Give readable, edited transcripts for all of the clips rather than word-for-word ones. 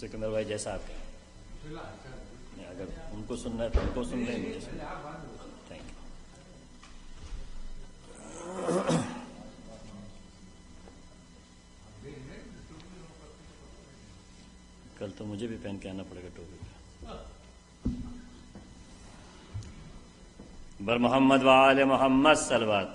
سکندر بھائی جیسا آپ کہیں اگر ان کو سننا ہے تو ان کو سن لیں مجھے سن تھینک یو. کل تو مجھے بھی پہن کے آنا پڑے گا ٹوپی. بر محمد وآل محمد صلوات.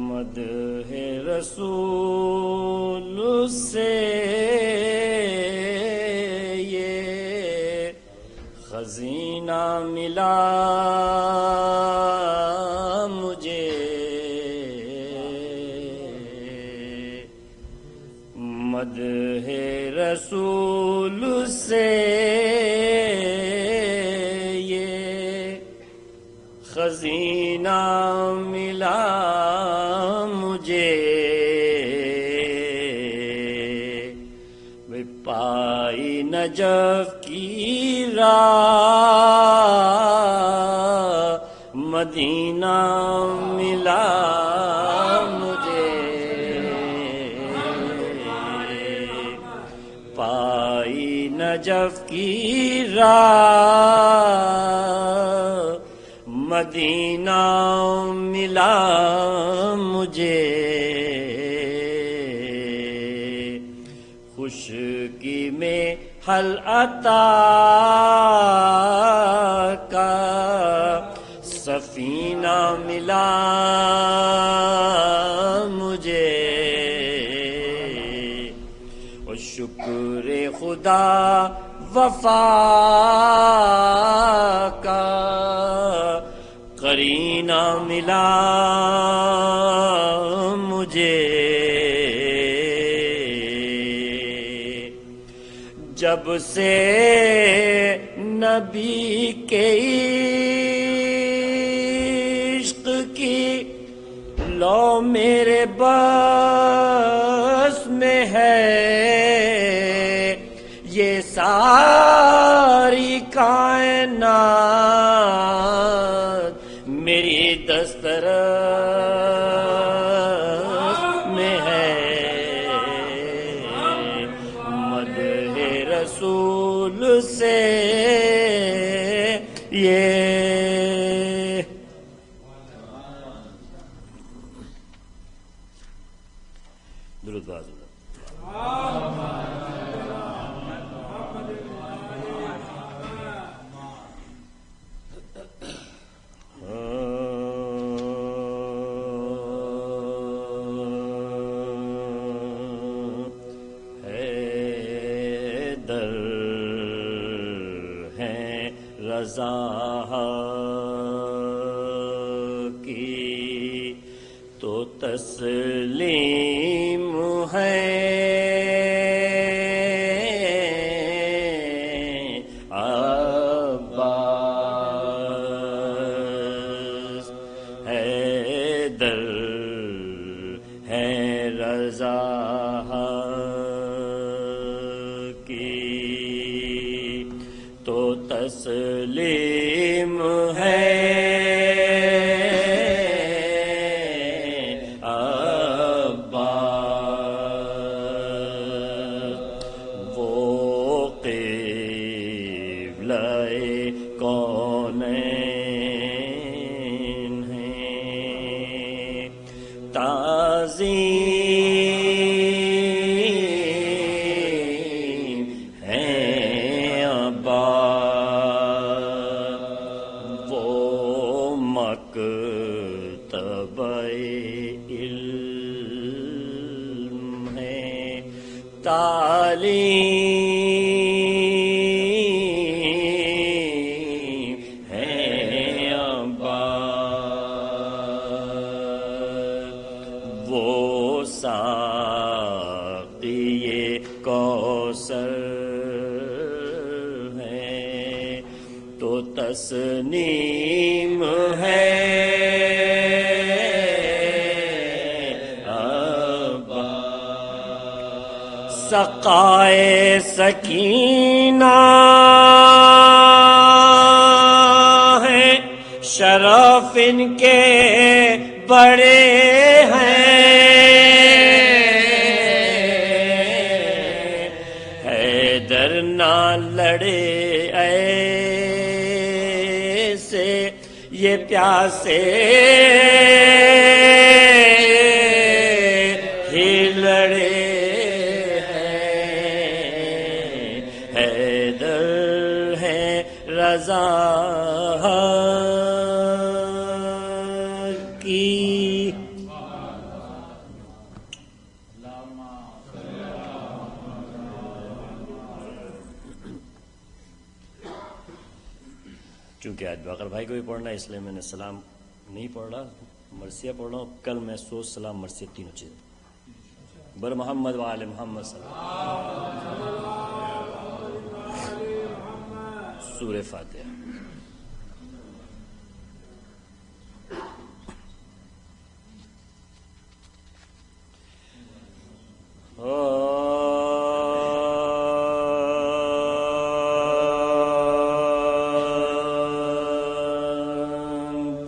مدح رسول سے یہ خزینہ ملا مجھے. مدح رسول سے یہ خزینہ ملا مجھے. وہ پائی نجف کی راہ مدینہ ملا مجھے. پائی نجف کی راہ مدینہ ملا مجھے. خشکی میں حل عطا کا سفینہ ملا مجھے. اور شکر خدا وفا کا قرینہ ملا مجھے. جب سے نبی کے عشق کی لو میرے بس میں ہے یہ ساری کائنات میری دسترس میں ہے. مدح رسول سے یہ درود باز رضا کی تو تسلیم ہے. عباس حیدر ہے رضا کی تو تسلیم ہے. عباس وہ قبلہ کونین ہیں. تعظیم ہیں عباس وہ مکتب علم ہے. تعلیم ہے عباس وہ ساقی کوثر ہے تو تسنیم ہے ابا، سقائے سکینہ ہے، شرف ان کے بڑے ہیں، حیدر نہ لڑے ایسے یہ پیاسے ہی لڑے ہیں، حیدر ہے رضا کی۔ چونکہ آج باقر بھائی کو بھی پڑھنا ہے اس لیے میں نے سلام نہیں پڑھ رہا، مرثیہ پڑھ رہا ہوں۔ کل میں سوچ سلام مرثیہ تینوں چیزیں بر محمد وآل محمد صلی اللہ علیہ وسلم۔ سورہ فاتحہ۔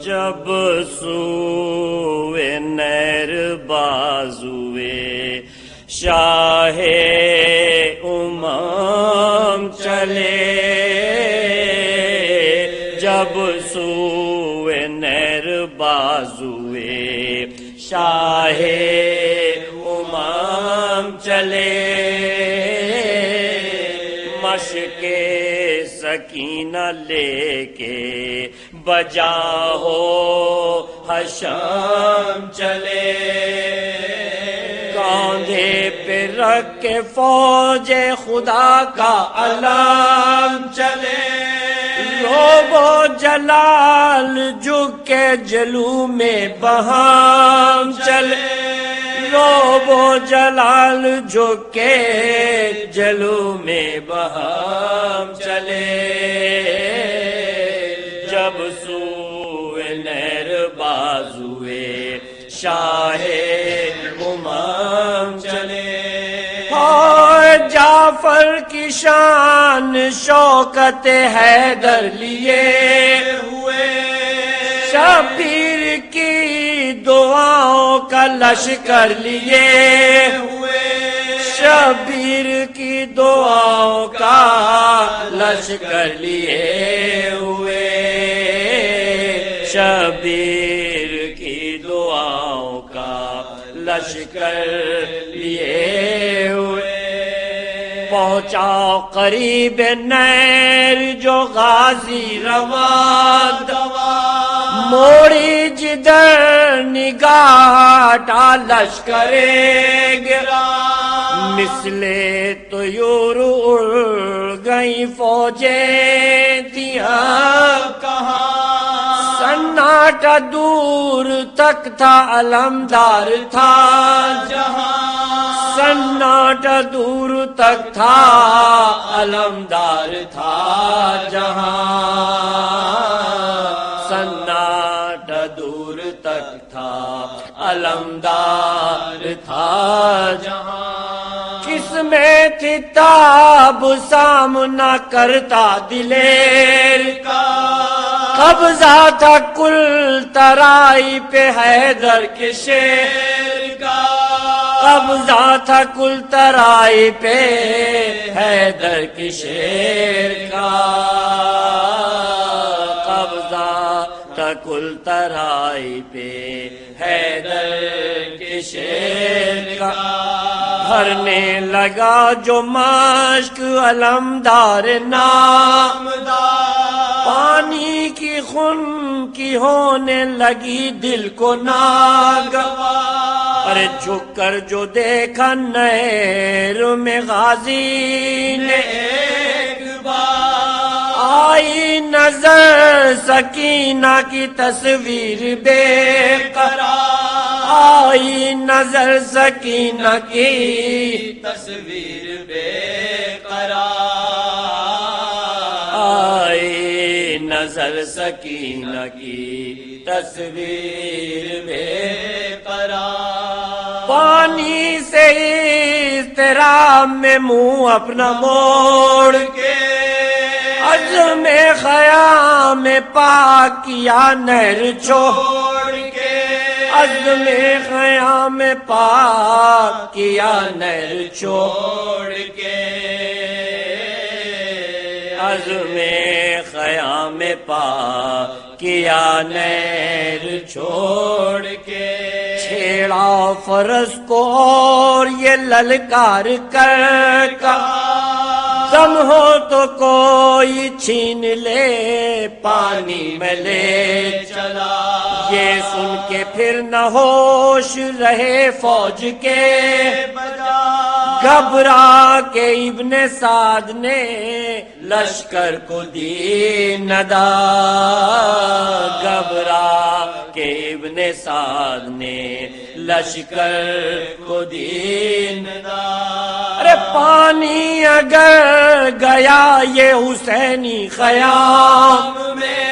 جب سوئے نیر بازوئے شاہ امام چلے، جب سوئے نیر بازوئے شاہ امام چلے، مشق سکینہ لے کے بجا ہو حشام چلے، کاندھے پہ رکھ کے فوج خدا کا علام چلے، روب و جلال جھک کے جلو میں بہام چلے، روب و جلال جھک کے جلو میں بہام چلے، جب سوئے نیر بازوئے شاہ امام چلے، اور جعفر کی شان شوکت حیدر لیے ہوئے، شبیر کی دعاؤں کا لشکر لیے ہوئے، شبیر کی دعاؤں کا لشکر لیے ہوئے، شبیر کی دعاؤں کا لشکر لیے ہوئے، پہنچا قریب نیر جو غازی رواں دوا، موڑی جدھر نگاہ ہٹا لشکر گرا، مثلے طیور اڑ گئی فوجیں تھیاں کہاں، سناٹا دور تک تھا علمدار تھا جہاں، سناٹا دور تک تھا علمدار تھا جہاں، سناٹا دور تک تھا علمدار تھا جہاں، کس میں تھی تاب سامنا کرتا دلیر کا، قبضہ تھا کل ترائی پہ حیدر کے شیر کا، قبضہ تھا کل ترائی پہ حیدر کے شیر کا، قبضہ تھا کل ترائی پہ حیدر کے شیر کا، بھرنے لگا جو مشک علمدار نامدار، پانی کی خون کی ہونے لگی دل کو ناگوار، ارے جھک کر جو دیکھا نہر میں غازی نے ایک بار، آئی نظر سکینہ کی تصویر بے قرار، آئی نظر سکینہ کی تصویر بے قرار، آئی نظر سر سکینہ کی تصویر بے قرار، پانی سے اضطراب میں منہ اپنا موڑ کے عزم خیام پاک کیا نہر چھوڑ کے، عزم خیام پاک کیا نہر چھوڑ کے، عزم خیام پاک کیا نہر چھوڑ کے، چھیڑا فرس کو اور یہ للکار کر کہا دم ہو تو کوئی چھین لے پانی میں لے چلا، یہ سن کے پھر نہ ہوش رہے فوج کے بجا، گھبرا کے ابن سعد نے لشکر کو دی ندا، گھبرا کے ابن سعد نے لشکر کو دی ندا، ارے پانی اگر گیا یہ حسینی خیام میں،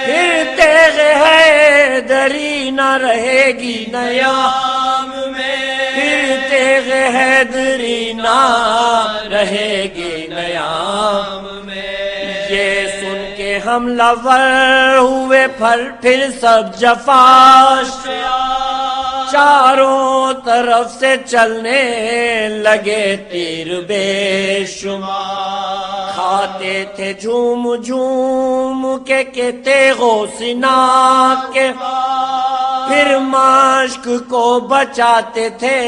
پھر تیغ حیدری نہ رہے گی نیام میں، پھر تیغ حیدری نہ رہے گی نیام میں، یہ سن کے حملہ ور ہوئے پھر سب جفاش، چاروں طرف سے چلنے لگے تیر بے شمار، کھاتے تھے جھوم جھوم کے تیغو سنا کے، پھر مشک کو بچاتے تھے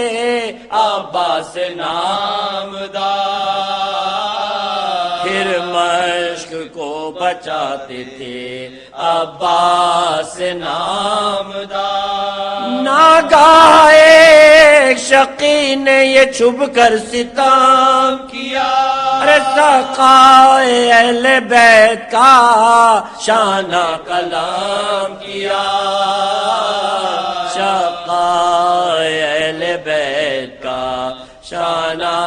عباس نامدار، پھر مشک کو بچاتے تھے عباس نامدار، ناگاہ ایک شقی نے یہ چھپ کر ستم کیا، ارے سقائے اہل بیت کا شانہ کلام کیا، سقائے اہل بیت کا شانہ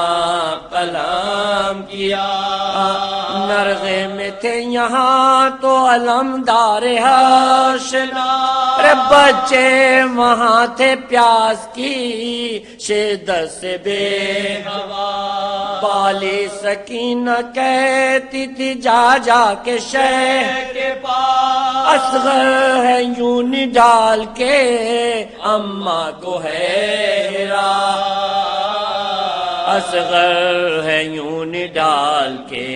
کلام کیا، نرغے میں تھے یہاں تو علمدار حشنا، ارے بچے وہاں تھے پیاس کی شدت سے بے ہوا، بالی سکینہ کہتی تھی جا جا کے شہ کے پاس، اصغر ہے یوں ڈال کے اماں کو ہے ہرا، اصغر ہے یوں ڈال کے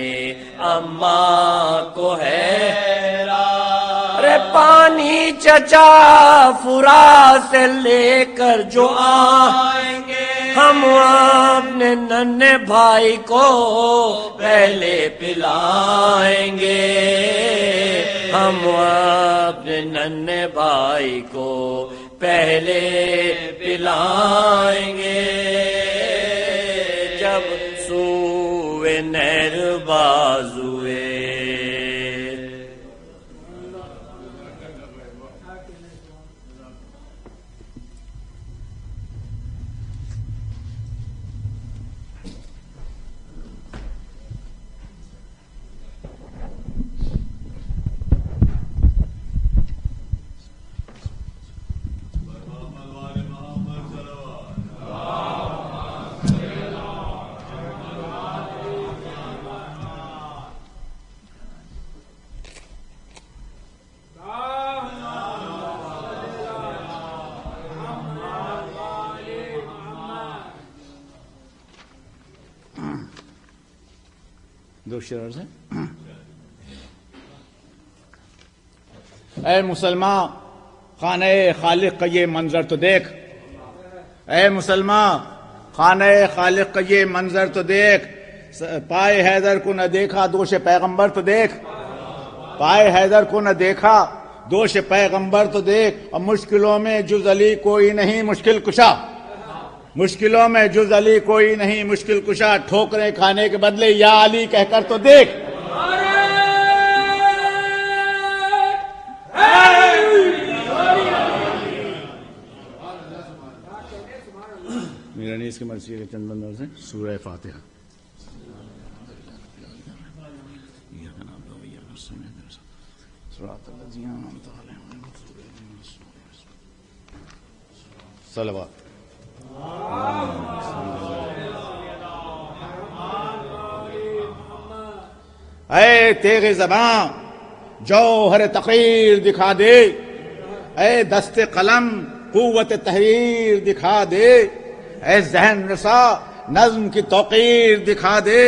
اماں کو ہے ہرا، ارے پانی چچا فرا سے لے کر جو آئیں گے، ہم اپنے ننھے بھائی کو پہلے پلائیں گے، ہم اپنے ننھے بھائی کو پہلے پلائیں گے، جب سوئے نہر بازوئے دو شعر سے، اے مسلمان خانہ خالق کا یہ منظر تو دیکھ، اے مسلمان خانہ خالق کا یہ منظر تو دیکھ، پائے حیدر کو نہ دیکھا دوش پیغمبر تو دیکھ، پائے حیدر کو نہ دیکھا دوش پیغمبر تو دیکھ، اور مشکلوں میں جز علی کوئی نہیں مشکل کشا، مشکلوں میں جز علی کوئی نہیں مشکل کشا، ٹھوکریں کھانے کے بدلے یا علی کہہ کر تو دیکھ، میرا نیز کی مرضی کے چند بندوں سے سورہ فاتحہ۔ صلوات. اے تیغ زباں جوہر تقریر دکھا دے، اے دست قلم قوت تحریر دکھا دے، اے ذہن رسا نظم کی توقیر دکھا دے،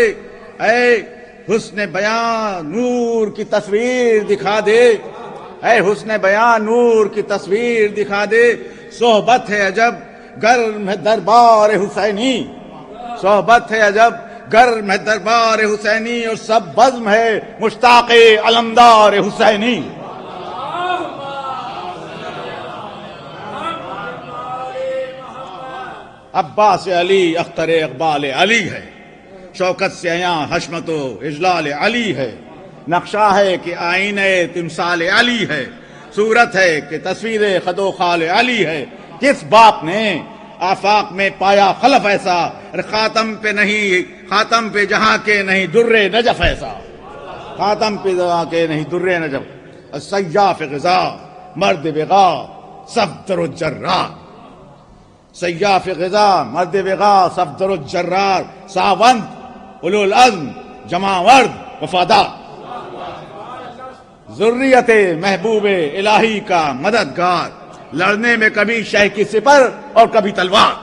اے حسن بیان نور کی تصویر دکھا دے، اے حسن بیان نور کی تصویر دکھا دے. صحبت ہے عجب گرم ہے دربار حسینی، صحبت ہے عجب گرم ہے دربار حسینی، اور سب بزم ہے مشتاق علمدار حسینی. عباس علی اختر اقبال علی ہے، شوکت سے عیاں حشمت و اجلال علی ہے. نقشہ ہے کہ آئینہ تمثال علی ہے، صورت ہے کہ تصویر خد و خال علی ہے. کس باپ نے آفاق میں پایا خلف ایسا، خاتم پہ نہیں، خاتم پہ جہاں کے نہیں در نجف ایسا، خاتم پہ جہاں کے نہیں در نجف. سیاف غذا مرد بغا صفدر الجرار، سیاف غذا مرد بغا صفدر الجرار، ساوند اولو العزم جماورد وفادار، ذریت محبوب الہی کا مددگار. لڑنے میں کبھی شہ کی سپر اور کبھی تلوار،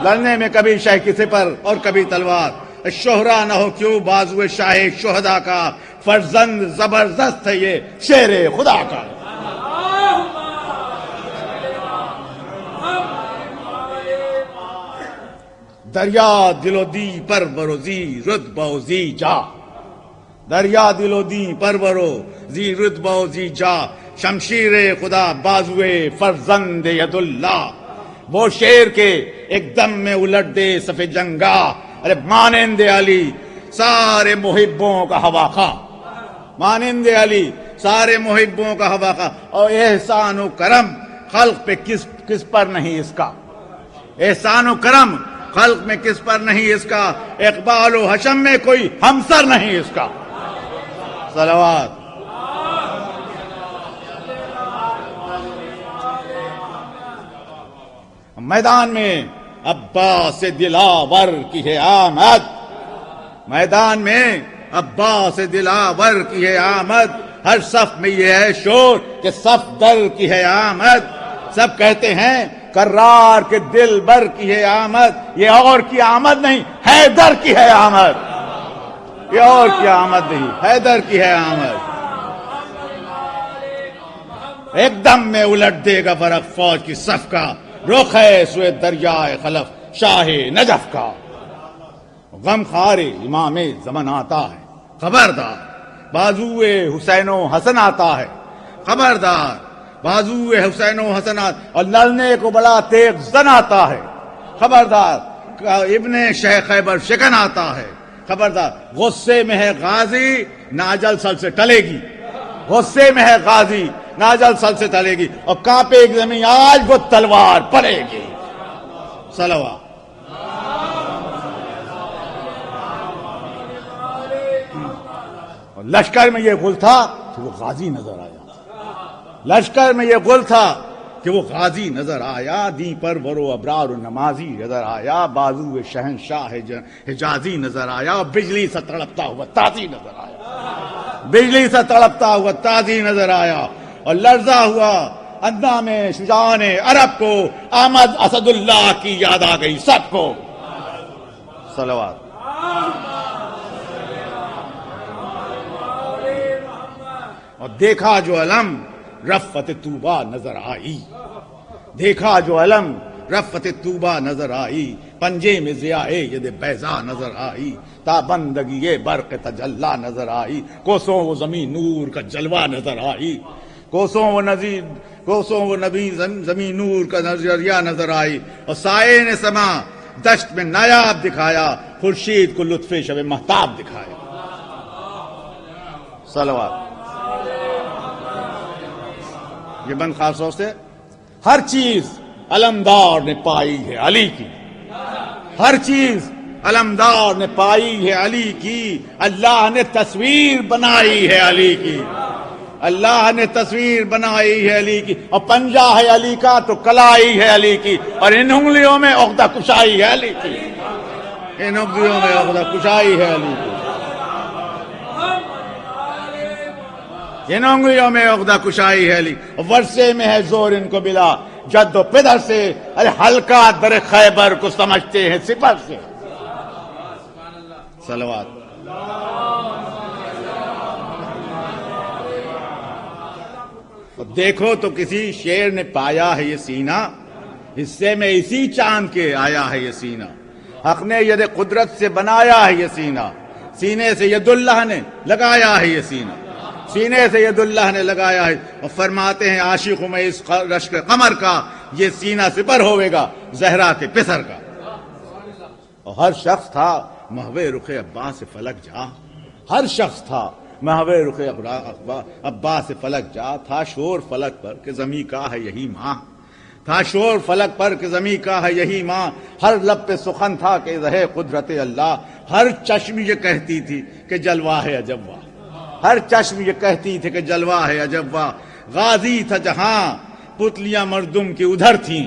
لڑنے میں کبھی شہ کی سپر اور کبھی تلوار. شہرا نہ ہو کیوں بازو شاہ شہدا کا، فرزند زبردست ہے یہ شیر خدا کا. دریا دل و دی پر بروزی رتبہ و زی جا، دریا دل و دی پر برو زی رتبہ و زی جا. شمشیر خدا بازوے فرزند ید اللہ، وہ شیر کے ایک دم میں الٹ دے صف جنگا. ارے مانند علی سارے محبوں کا ہوا خواہ، مانند علی سارے محبوں کا ہوا خواہ. اور احسان و کرم خلق پہ کس پر نہیں اس کا، احسان و کرم خلق میں کس پر نہیں اس کا. اقبال و حشم میں کوئی ہمسر نہیں اس کا. صلوات. میدان میں عباس دلاور کی ہے آمد، میدان میں عباس دلاور کی ہے آمد. ہر صف میں یہ ہے شور کہ صف در کی ہے آمد. سب کہتے ہیں کرار کے دل بر کی ہے آمد، یہ اور کی آمد نہیں حیدر کی ہے آمد، یہ اور کی آمد نہیں حیدر کی ہے آمد. ایک دم میں الٹ دے گا فرق فوج کی صف کا، رخ ہے سوئے دریائے خلف شاہ نجف کا. غم خار امام زمن آتا ہے، خبردار بازوئے حسین و حسن آتا ہے، خبردار بازوئے حسین و حسن آتا. اور لڑنے کو بڑا تیغ زن آتا ہے، خبردار ابن شہ خیبر شکن آتا ہے، خبردار. غصے میں ہے غازی ناجل سل سے ٹلے گی، غصے میں ہے غازی ناجل سل سے ٹلے گی. اور کانپے گی زمین آج وہ تلوار پڑے گی. صلوات. اور لشکر میں یہ گل تھا کہ وہ غازی نظر آیا، لشکر میں یہ گل تھا کہ وہ غازی نظر آیا. دی پر ورو ابرار و نمازی نظر آیا، بازو شہنشاہ حجازی نظر آیا. اور بجلی سے تڑپتا ہوا تازی نظر آیا، بجلی سے تڑپتا ہوا تازی نظر آیا. اور لرزا ہوا اندام میں شجاعان عرب کو احمد اسد اللہ کی یاد آ گئی سب کو. صلوات. اور دیکھا جو علم رفت طوبہ نظر آئی، دیکھا جو علم رفت طوبہ نظر آئی. پنجے میں ضیاء ید بیضا نظر آئی، تابندگی برق تجلا نظر آئی. کوسوں وہ زمین نور کا جلوہ نظر آئی، کوسوں وہ نبی زمین نور کا نظریہ نظر آئی. اور سائے نے سما دشت میں نایاب دکھایا، خورشید کو لطف شب مہتاب دکھایا. صلوات. یہ بند خاص سے ہر چیز علمدار نے پائی ہے علی کی، ہر چیز علمدار نے پائی ہے علی کی. اللہ نے تصویر بنائی ہے علی کی، اللہ نے تصویر بنائی ہے علی کی، اور پنجہ ہے علی کا تو کلائی ہے علی کی، اور ان انگلیوں میں عقدہ کشائی ہے علی کی، ان انگلیوں میں عقدہ کشائی ہے علی کی، ان انگلیوں میں عقدہ کشائی ہے علی، ورثے میں ہے زور ان کو بلا جد و پدر سے، ارے ہلکا در خیبر کو سمجھتے ہیں سپر سے۔ صلوات۔ دیکھو تو کسی شیر نے پایا ہے یہ سینہ، حصے میں اسی چاند کے آیا ہے یہ سینہ، حق نے ید قدرت سے بنایا ہے یہ سینہ، سینے سے ید اللہ نے لگایا ہے یہ سینہ، سینے سے ید اللہ نے لگایا ہے، اور فرماتے ہیں عاشقوں میں اس رشک قمر کا یہ سینہ سپر ہوئے گا زہرا کے پسر کا۔ اور ہر شخص تھا محو رخ عباس فلک جا، ہر شخص تھا محو رخ عباس فلک جا، تھا شور فلک پر کہ زمیں کا ہے یہی ماں، تھا شور فلک پر کہ زمیں کا ہے یہی ماں، ہر لب پہ سخن تھا کہ رہے قدرت اللہ، ہر چشم یہ کہتی تھی کہ جلوہ ہے عجب واہ، ہر چشم یہ کہتی تھی کہ جلوہ ہے عجب واہ، غازی تھا جہاں پتلیاں مردم کی ادھر تھیں،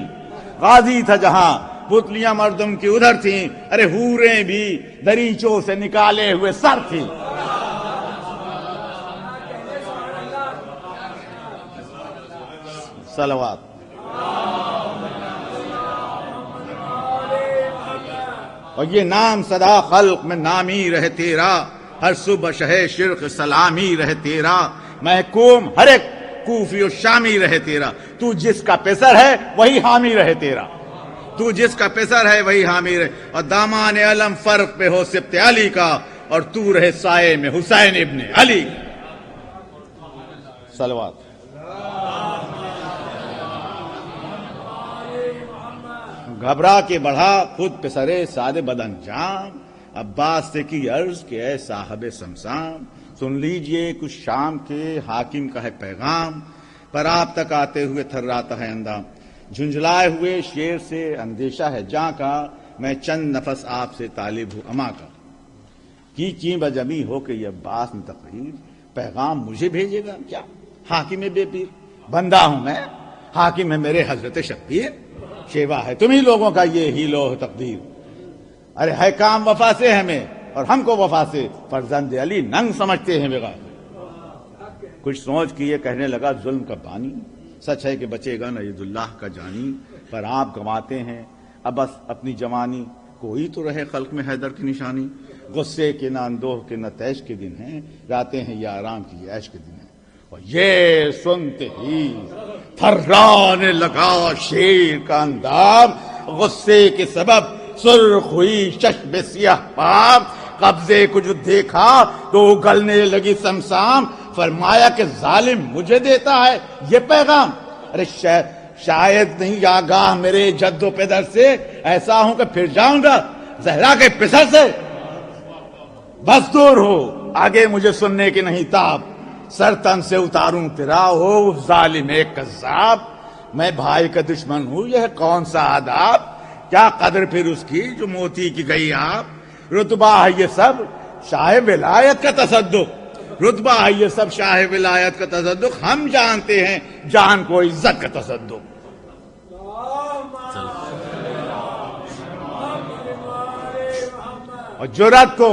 غازی تھا جہاں پتلیاں مردم کی ادھر تھیں، ارے حوریں بھی دریچوں سے نکالے ہوئے سر تھیں۔ صلوات۔ اور یہ نام صدا خلق میں نامی رہے تیرا، ہر صبح شہ شرق سلامی رہے تیرا، محکوم ہر ایک کوفی و شامی رہے تیرا، تو جس کا پسر ہے وہی حامی رہے تیرا، تو جس کا پسر ہے وہی حامی رہے، اور دامان علم فرق پہ ہو سبت علی کا، اور تو رہے سائے میں حسین ابن علی۔ صلوات۔ گھبرا کے بڑھا خود پسرے سادے بدن جام، عباس سے کی عرض کہ اے صاحب سمسام، سن لیجئے کچھ شام کے حاکم کا ہے پیغام، پر آپ تک آتے ہوئے تھراتا ہے اندام، جھنجھلائے ہوئے شیر سے اندیشہ ہے جاں کا، میں چند نفس آپ سے طالب ہوں اما کا، کی چیں بجمی ہو کہ یہ عباس میں تقریر، پیغام مجھے بھیجے گا کیا، حاکم بے پیر، بندہ ہوں میں، حاکم ہے میرے حضرت شبیر، شیوا ہے تمہیں لوگوں کا یہ ہی لوح تقدیر، ارے ہے کام وفا سے ہمیں اور ہم کو وفا سے فرزند علی ننگ سمجھتے ہیں بغیر، کچھ سوچ کے یہ کہنے لگا ظلم کا بانی، سچ ہے کہ بچے گا نہ عید اللہ کا جانی، پر آپ گنواتے ہیں اب بس اپنی جوانی، کوئی تو رہے خلق میں حیدر کی نشانی، غصے کے نہ اندوہ کے نہ تیش کے دن ہیں، راتیں ہیں یا آرام کی عیش کے دن ہیں، اور یہ سنتے ہی تھرانے لگا شیر کا اندام، غصے کے سبب سرخ ہوئی چشم سیاہ پاب، قبضے کو جو دیکھا تو اگلنے لگی سمسام، فرمایا کہ ظالم مجھے دیتا ہے یہ پیغام، ارے شاید نہیں آگاہ میرے جد و پدر سے، ایسا ہوں کہ پھر جاؤں گا زہرا کے پسر سے، بس دور ہو آگے مجھے سننے کی نہیں تاب، سر تن سے اتاروں تیرا ہو ظالم ایک کذاب، میں بھائی کا دشمن ہوں یہ کون سا آداب، کیا قدر پھر اس کی جو موتی کی گئی آپ، رتبہ ہے یہ سب شاہ ولایت کا تصدق، رتبہ ہے یہ سب شاہ ولایت کا تصدق، ہم جانتے ہیں جان کو عزت کا تصدق۔ اور جرأت کو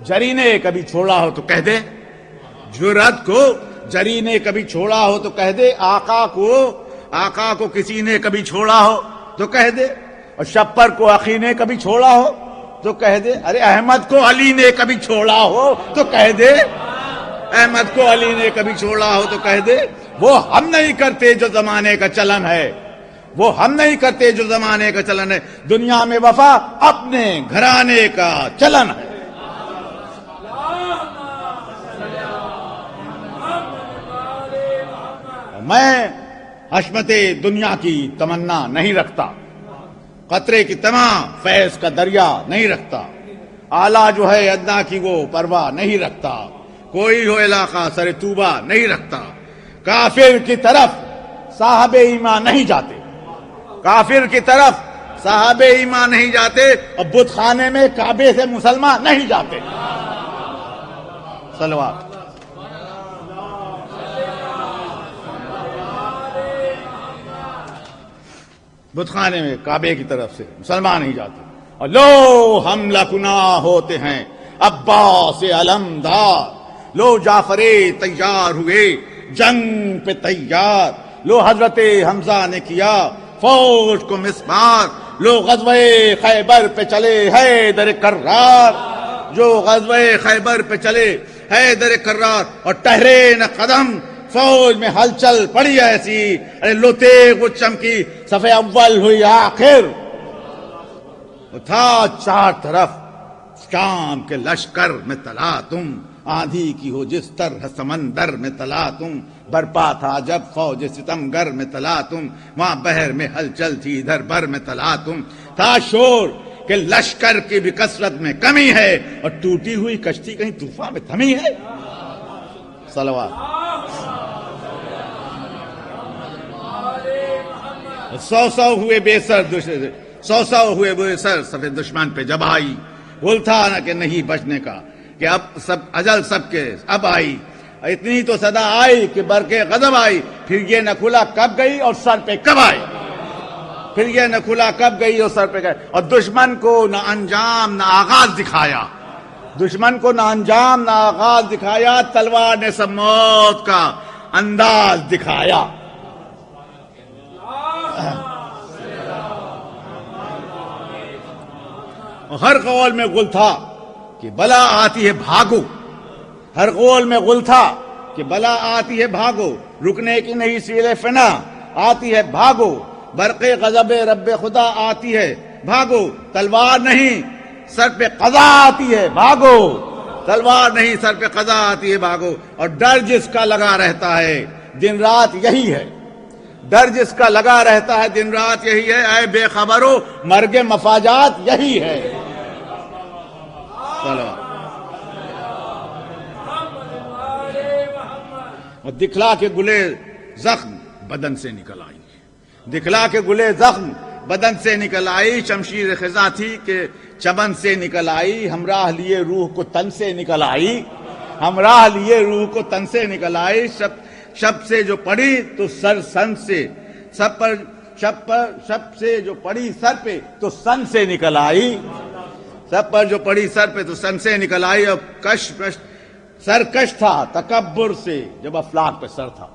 جری نے کبھی چھوڑا ہو تو کہہ دے، جرأت کو جری نے کبھی چھوڑا ہو تو کہہ دے، آقا کو کسی نے کبھی چھوڑا ہو تو کہہ دے، اور شپر کو عقی نے کبھی چھوڑا ہو تو کہہ دے، ارے احمد کو علی نے کبھی چھوڑا ہو تو کہہ دے، احمد کو علی نے کبھی چھوڑا ہو تو کہہ دے، وہ ہم نہیں کرتے جو زمانے کا چلن ہے، وہ ہم نہیں کرتے جو زمانے کا چلن ہے، دنیا میں وفا اپنے گھرانے کا چلن ہے۔ میں حشمت دنیا کی تمنا نہیں رکھتا، قطرے کی تمام فیض کا دریا نہیں رکھتا، اعلیٰ جو ہے ادنا کی وہ پرواہ نہیں رکھتا، کوئی ہو علاقہ سر توبہ نہیں رکھتا، کافر کی طرف صاحب ایمان نہیں جاتے، کافر کی طرف صاحب ایمان نہیں جاتے، اور بت خانے میں کعبے سے مسلمان نہیں جاتے۔ صلوات۔ بت خانے میں کعبے کی طرف سے مسلمان ہی جاتے. اور لو حملہ کنا ہوتے ہیں عباس علمدار، لو جعفر تیار ہوئے جنگ پہ تیار، لو حضرت حمزہ نے کیا فوج کو مسمار، لو غزوہ خیبر پہ چلے حیدر کرار، جو غزوہ خیبر پہ چلے حیدر کرار اور ٹہرے نہ قدم، فوج میں ہلچل پڑی ایسی، ارے لو تیغ وہ چمکی صف اول ہوئی آخر. تھا چار طرف شام کے لشکر میں تلا تم، آندھی کی ہو جس طرح سمندر میں تلا تم، برپا تھا جب فوج ستمگر میں تلا تم، وہاں بحر میں ہلچل تھی ادھر بر میں تلا تم. تھا شور کہ لشکر کی بھی کثرت میں کمی ہے، اور ٹوٹی ہوئی کشتی کہیں طوفان میں تھمی ہے. صلوات. 100 ہوئے بے سر، 100 ہوئے بے سر صف دشمن پہ جب آئی، بول تھا نہ کہ نہیں بچنے کا، کہ اب سب اجل سب کے اب آئی. اتنی تو صدا آئی کہ برقے غضب آئی، پھر یہ نہ کھلا کب گئی اور سر پہ کب آئی، پھر یہ نہ کھلا کب گئی اور سر پہ گئی. اور دشمن کو نہ انجام نہ آغاز دکھایا، دشمن کو نہ انجام نہ آغاز دکھایا، تلوار نے سب موت کا انداز دکھایا. ہر قول میں غل تھا کہ بلا آتی ہے بھاگو، ہر قول میں غل تھا کہ بلا آتی ہے بھاگو، رکنے کی نہیں سیل فنا آتی ہے بھاگو، برق غضب رب خدا آتی ہے بھاگو، تلوار نہیں سر پہ قضا آتی ہے بھاگو، تلوار نہیں سر پہ قضا آتی ہے بھاگو. اور ڈر جس کا لگا رہتا ہے دن رات یہی ہے، ڈر جس کا لگا رہتا ہے دن رات یہی ہے، اے بے خبرو مرگ مفاجات یہی ہے. اور دکھلا کے گلے زخم بدن سے نکل آئی، دکھلا کے گلے زخم بدن سے نکل آئی، شمشیر خزاں تھی کہ چمن سے نکل آئی، ہمراہ لیے روح کو تن سے نکل آئی، ہمراہ لیے روح کو تن سے نکل آئی. شب سے جو پڑی تو سر سن سے، شب سے جو پڑی سر پہ تو سن سے نکل آئی، سب پر جو پڑی سر پہ تو سن سے نکل آئی. اور سرکش تھا تکبر سے جب افلاک پہ سر تھا،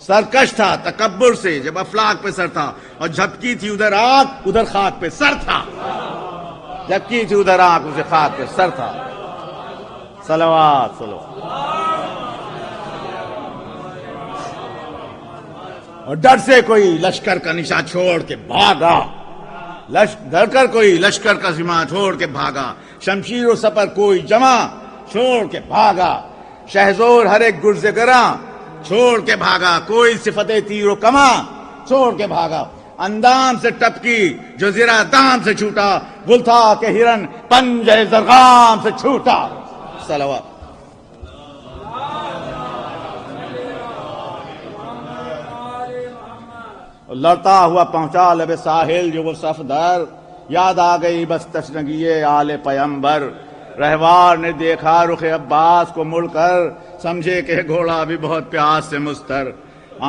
سرکش تھا تکبر سے جب افلاک پہ سر تھا، اور جھپکی تھی ادھر آنکھ ادھر خاک پہ سر تھا، جھپکی تھی ادھر آنکھ ادھر خاک پہ سر تھا. صلوات صلوات. اور ڈر سے کوئی لشکر کا نشان چھوڑ کے بھاگا، ڈر کر کوئی لشکر کا سما چھوڑ کے بھاگا، شمشیر و سپر کوئی جمع چھوڑ کے بھاگا، شہزور ہر ایک گرز گراں چھوڑ کے بھاگا، کوئی صفت تیر و کما چھوڑ کے بھاگا. اندام سے ٹپکی جو زرا دام سے چھوٹا، گل تھا کہ ہرن پنجہ زرغام سے چھوٹا. صلوات. لڑتا ہوا پہنچا لب ساحل جو وہ صفدر، یاد آ گئی بس تشنگی آل پیمبر. رہوار نے دیکھا رخ عباس کو مڑ کر، سمجھے کہ گھوڑا بھی بہت پیاس سے مستر.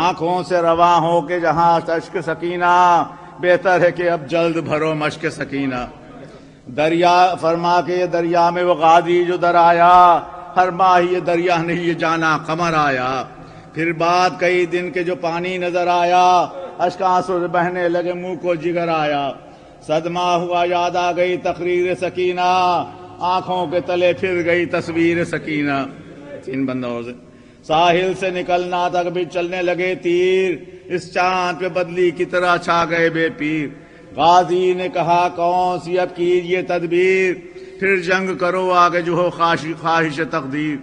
آنکھوں سے رواں ہو کے جہاں اشک سکینہ، بہتر ہے کہ اب جلد بھرو مشک سکینہ. دریا فرما کے یہ دریا میں وہ غازی جو در آیا، ہر ماہ یہ دریا نہیں یہ جانا قمر آیا. پھر بعد کئی دن کے جو پانی نظر آیا، اشک آنسو سے بہنے لگے منہ کو جگر آیا. صدمہ ہوا یاد آ گئی تقریر سکینہ، آنکھوں کے تلے پھر گئی تصویر سکینہ. 3 بندوں سے ساحل سے نکلنا تک بھی چلنے لگے تیر، اس چاند پہ بدلی کی طرح چھا گئے بے پیر. غازی نے کہا کون سی اب کیجیے تدبیر، پھر جنگ کرو آگے جو ہو خواہش تقدیر.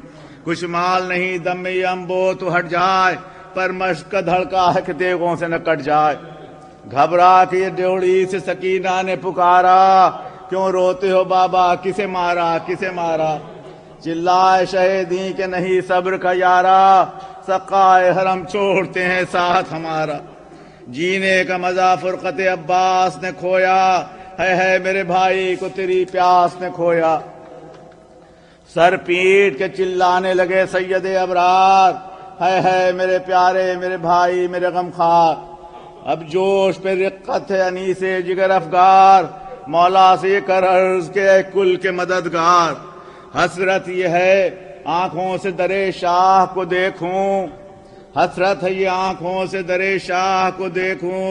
کچھ مال نہیں دم میں یہ امبو تو ہٹ جائے، پر مشق کا دھڑکا ہے کہ دیگوں سے نہ کٹ جائے. گھبرا کے یہ ڈیوڑی سے سکینہ نے پکارا، کیوں روتے ہو بابا کسے مارا کسے مارا. چلائے شہیدی کہ نہیں صبر کا یارا، سقائے حرم چھوڑتے ہیں ساتھ ہمارا. جینے کا مزہ فرقت عباس نے کھویا، ہے میرے بھائی کو تیری پیاس نے کھویا. سر پیٹ کے چلانے لگے سید ابرار، ہے میرے پیارے میرے بھائی میرے غمخوار. اب جوش پہ رقت ہے انیس جگر افگار، مولا سے کر عرض کے اے کل کے مددگار، حسرت یہ ہے آنکھوں سے درے شاہ کو دیکھوں، حسرت ہے یہ آنکھوں سے درے شاہ کو دیکھوں،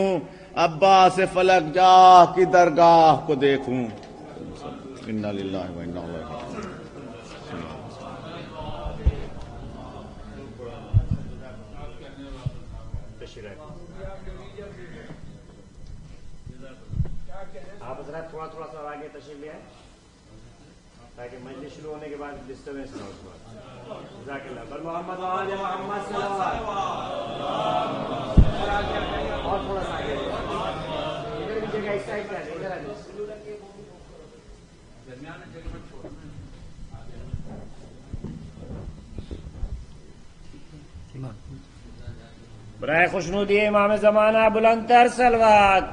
ابا سے فلک جاہ کی درگاہ کو دیکھوں۔ انا للہ و انا الیہ راجعون۔ آپ حضرات تھوڑا سا آگے تشریف لے آئیں تاکہ مجلس شروع ہونے کے بعد ڈسٹربینس نہ ہو۔ جزاک اللہ۔ بل محمد و آل محمد صلوات۔ اور تھوڑا سا آگے ادھر بھی جگہ اس سائڈ پہ آ جائے، ادھر آ جائے۔ برائے خوشنودی امام زمانہ بلند تر صلوات۔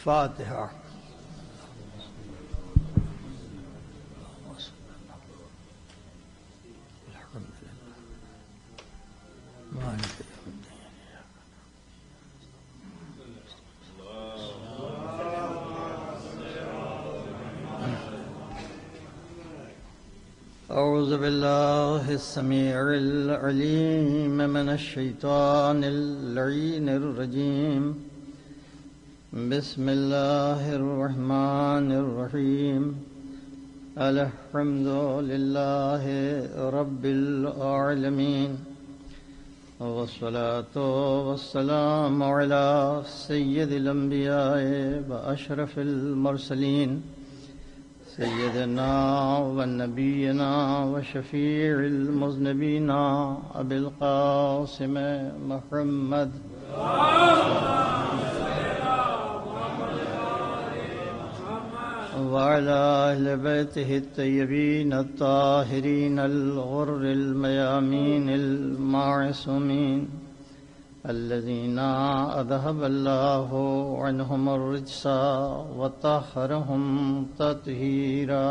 فاتحہ۔ أعوذ بالله السميع العليم من الشيطان اللعين الرجيم، بسم الله الرحمن الرحيم، الحمد لله رب العالمين، والصلاة والسلام على سيد الأنبياء وأشرف المرسلين، سيدنا ونبينا وشفيع المذنبين أبي القاسم محمد وعلى أهل بيته الطيبين الطاهرين الغر الميامين المعصومين الذين أذهب الله عنهم الرجس وطهرهم تطهيرا.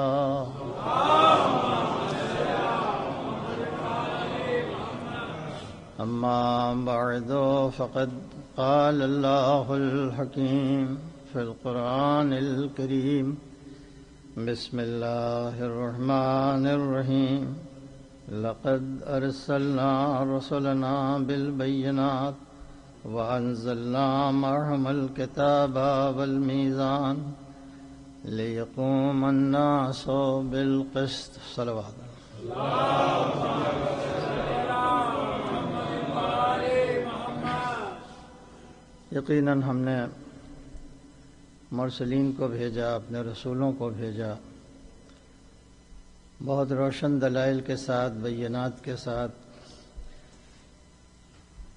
أما بعد فقد قال الله الحكيم في القرآن الكريم، بسم الله الرحمن الرحيم، لقد أرسلنا رسلنا بالبينات وأنزلنا معهم الكتاب والميزان ليقوم الناس بالقسط. صلوات. یقیناً ہم نے مرسلین کو بھیجا، اپنے رسولوں کو بھیجا، بہت روشن دلائل کے ساتھ، بینات کے ساتھ.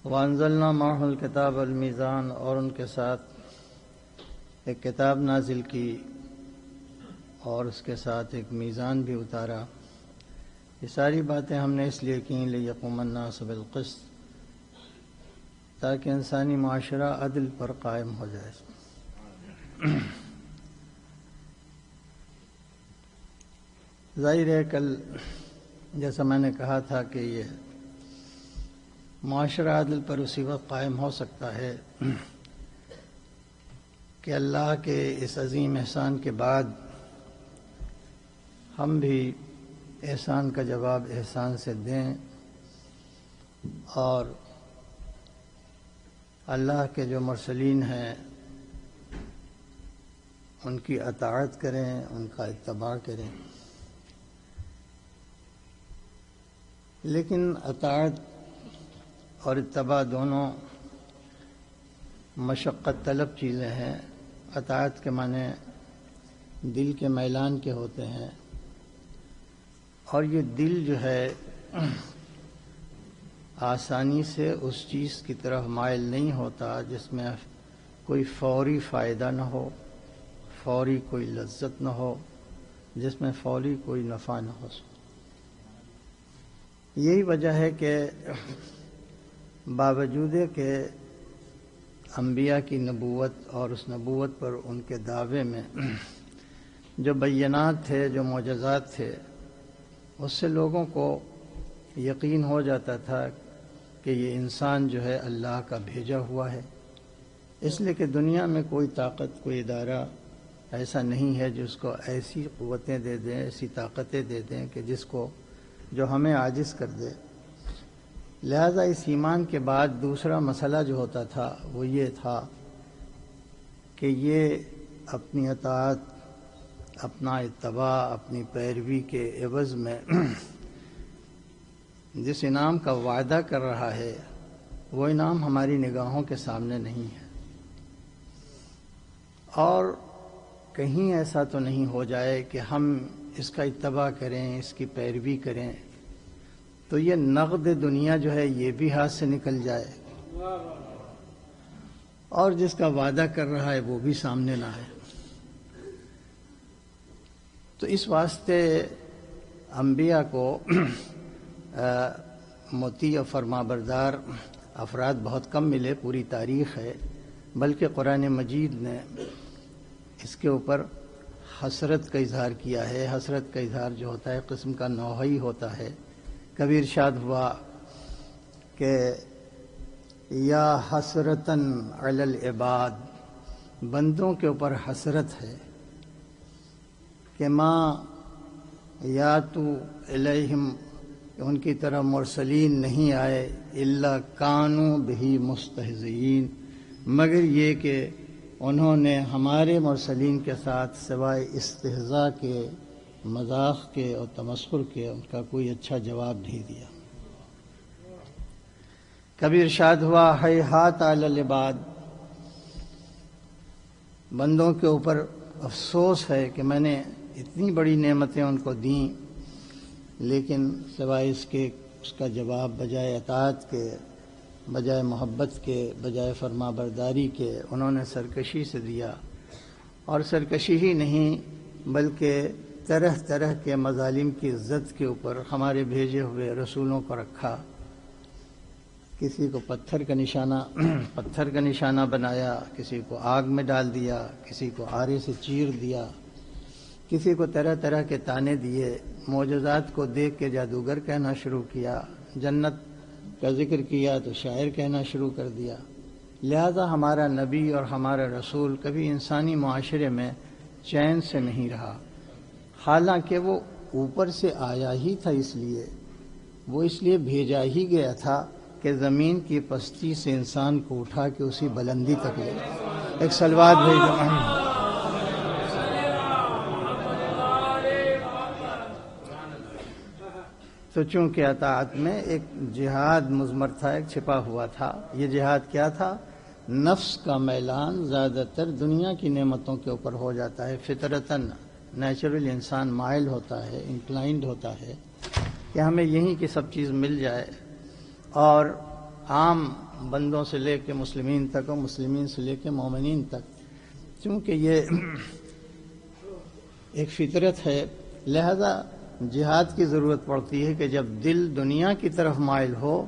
وانزلنا معه الکتاب والمیزان، اور ان کے ساتھ ایک کتاب نازل کی اور اس کے ساتھ ایک میزان بھی اتارا. یہ ساری باتیں ہم نے اس لیے کی لیقوم الناس بالقسط، تاکہ انسانی معاشرہ عدل پر قائم ہو جائے. ظاہر ہے کل جیسا میں نے کہا تھا کہ یہ معاشرہ عدل پر اسی وقت قائم ہو سکتا ہے کہ اللہ کے اس عظیم احسان کے بعد ہم بھی احسان کا جواب احسان سے دیں اور اللہ کے جو مرسلین ہیں ان کی اطاعت کریں، ان کا اتباع کریں. لیکن اطاعت اور اتباع دونوں مشقت طلب چیزیں ہیں. اطاعت کے معنی دل کے میلان کے ہوتے ہیں، اور یہ دل جو ہے آسانی سے اس چیز کی طرف مائل نہیں ہوتا جس میں کوئی فوری فائدہ نہ ہو، فوری کوئی لذت نہ ہو، جس میں فوری کوئی نفع نہ ہو. یہی وجہ ہے کہ باوجود کہ انبیاء کی نبوت اور اس نبوت پر ان کے دعوے میں جو بینات تھے، جو معجزات تھے، اس سے لوگوں کو یقین ہو جاتا تھا کہ یہ انسان جو ہے اللہ کا بھیجا ہوا ہے، اس لیے کہ دنیا میں کوئی طاقت، کوئی ادارہ ایسا نہیں ہے جس کو ایسی قوتیں دے دیں، ایسی طاقتیں دے دیں کہ جس کو جو ہمیں عاجز کر دے۔ لہذا اس ایمان کے بعد دوسرا مسئلہ جو ہوتا تھا وہ یہ تھا کہ یہ اپنی اطاعت، اپنا اتباع، اپنی پیروی کے عوض میں جس انعام کا وعدہ کر رہا ہے وہ انعام ہماری نگاہوں کے سامنے نہیں ہے، اور کہیں ایسا تو نہیں ہو جائے کہ ہم اس کا اتباع کریں، اس کی پیروی کریں تو یہ نقد دنیا جو ہے یہ بھی ہاتھ سے نکل جائے اور جس کا وعدہ کر رہا ہے وہ بھی سامنے نہ آئے۔ تو اس واسطے انبیاء کو مطیع و فرما بردار افراد بہت کم ملے، پوری تاریخ ہے، بلکہ قرآن مجید نے اس کے اوپر حسرت کا اظہار کیا ہے۔ حسرت کا اظہار جو ہوتا ہے قسم کا نوحی ہوتا ہے۔ کبھی ارشاد ہوا کہ یا حسرتاً علی العباد، بندوں کے اوپر حسرت ہے کہ ماں یا تو الیہم، ان کی طرف مرسلین نہیں آئے، الا کانوا بہ مستہزئین، مگر یہ کہ انہوں نے ہمارے مرسلین کے ساتھ سوائے استہزاء کے، مذاق کے اور تمسخر کے ان کا کوئی اچھا جواب نہیں دیا۔ کبھی ارشاد ہوا ہیہات علی العباد، بندوں کے اوپر افسوس ہے کہ میں نے اتنی بڑی نعمتیں ان کو دیں، لیکن سوائے اس کے اس کا جواب بجائے اطاعت کے، بجائے محبت کے، بجائے فرما برداری کے انہوں نے سرکشی سے دیا، اور سرکشی ہی نہیں بلکہ طرح طرح کے مظالم کی عزت کے اوپر ہمارے بھیجے ہوئے رسولوں کو رکھا۔ کسی کو پتھر کا نشانہ بنایا، کسی کو آگ میں ڈال دیا، کسی کو آرے سے چیر دیا، کسی کو طرح طرح کے طعنے دیے، معجزات کو دیکھ کے جادوگر کہنا شروع کیا، جنت کا ذکر کیا تو شاعر کہنا شروع کر دیا۔ لہذا ہمارا نبی اور ہمارا رسول کبھی انسانی معاشرے میں چین سے نہیں رہا، حالانکہ وہ اوپر سے آیا ہی تھا، وہ اس لیے بھیجا ہی گیا تھا کہ زمین کی پستی سے انسان کو اٹھا کے اسی بلندی تک لے جائے۔ ایک صلوات بھیجو۔ تو چونکہ اطاعت میں ایک جہاد مضمر تھا، ایک چھپا ہوا تھا۔ یہ جہاد کیا تھا؟ نفس کا میلان زیادہ تر دنیا کی نعمتوں کے اوپر ہو جاتا ہے، فطرتاً نیچرل انسان مائل ہوتا ہے، انکلائنڈ ہوتا ہے کہ ہمیں یہیں کی سب چیز مل جائے، اور عام بندوں سے لے کے مسلمین تک اور مسلمین سے لے کے مومنین تک، چونکہ یہ ایک فطرت ہے، لہذا جہاد کی ضرورت پڑتی ہے کہ جب دل دنیا کی طرف مائل ہو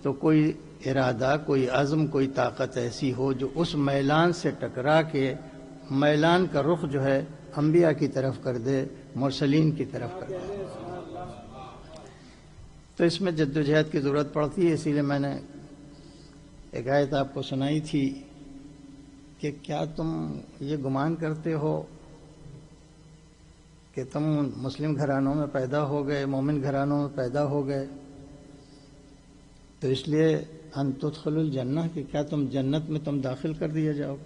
تو کوئی ارادہ، کوئی عزم، کوئی طاقت ایسی ہو جو اس میلان سے ٹکرا کے میلان کا رخ جو ہے انبیاء کی طرف کر دے، مرسلین کی طرف کر دے۔ تو اس میں جدوجہد کی ضرورت پڑتی ہے، اسی لیے میں نے ایک آیت آپ کو سنائی تھی کہ کیا تم یہ گمان کرتے ہو کہ تم مسلم گھرانوں میں پیدا ہو گئے، مومن گھرانوں میں پیدا ہو گئے تو اس لیے ان تدخلوا الجنہ، کہ کیا تم جنت میں تم داخل کر دیا جاؤ؟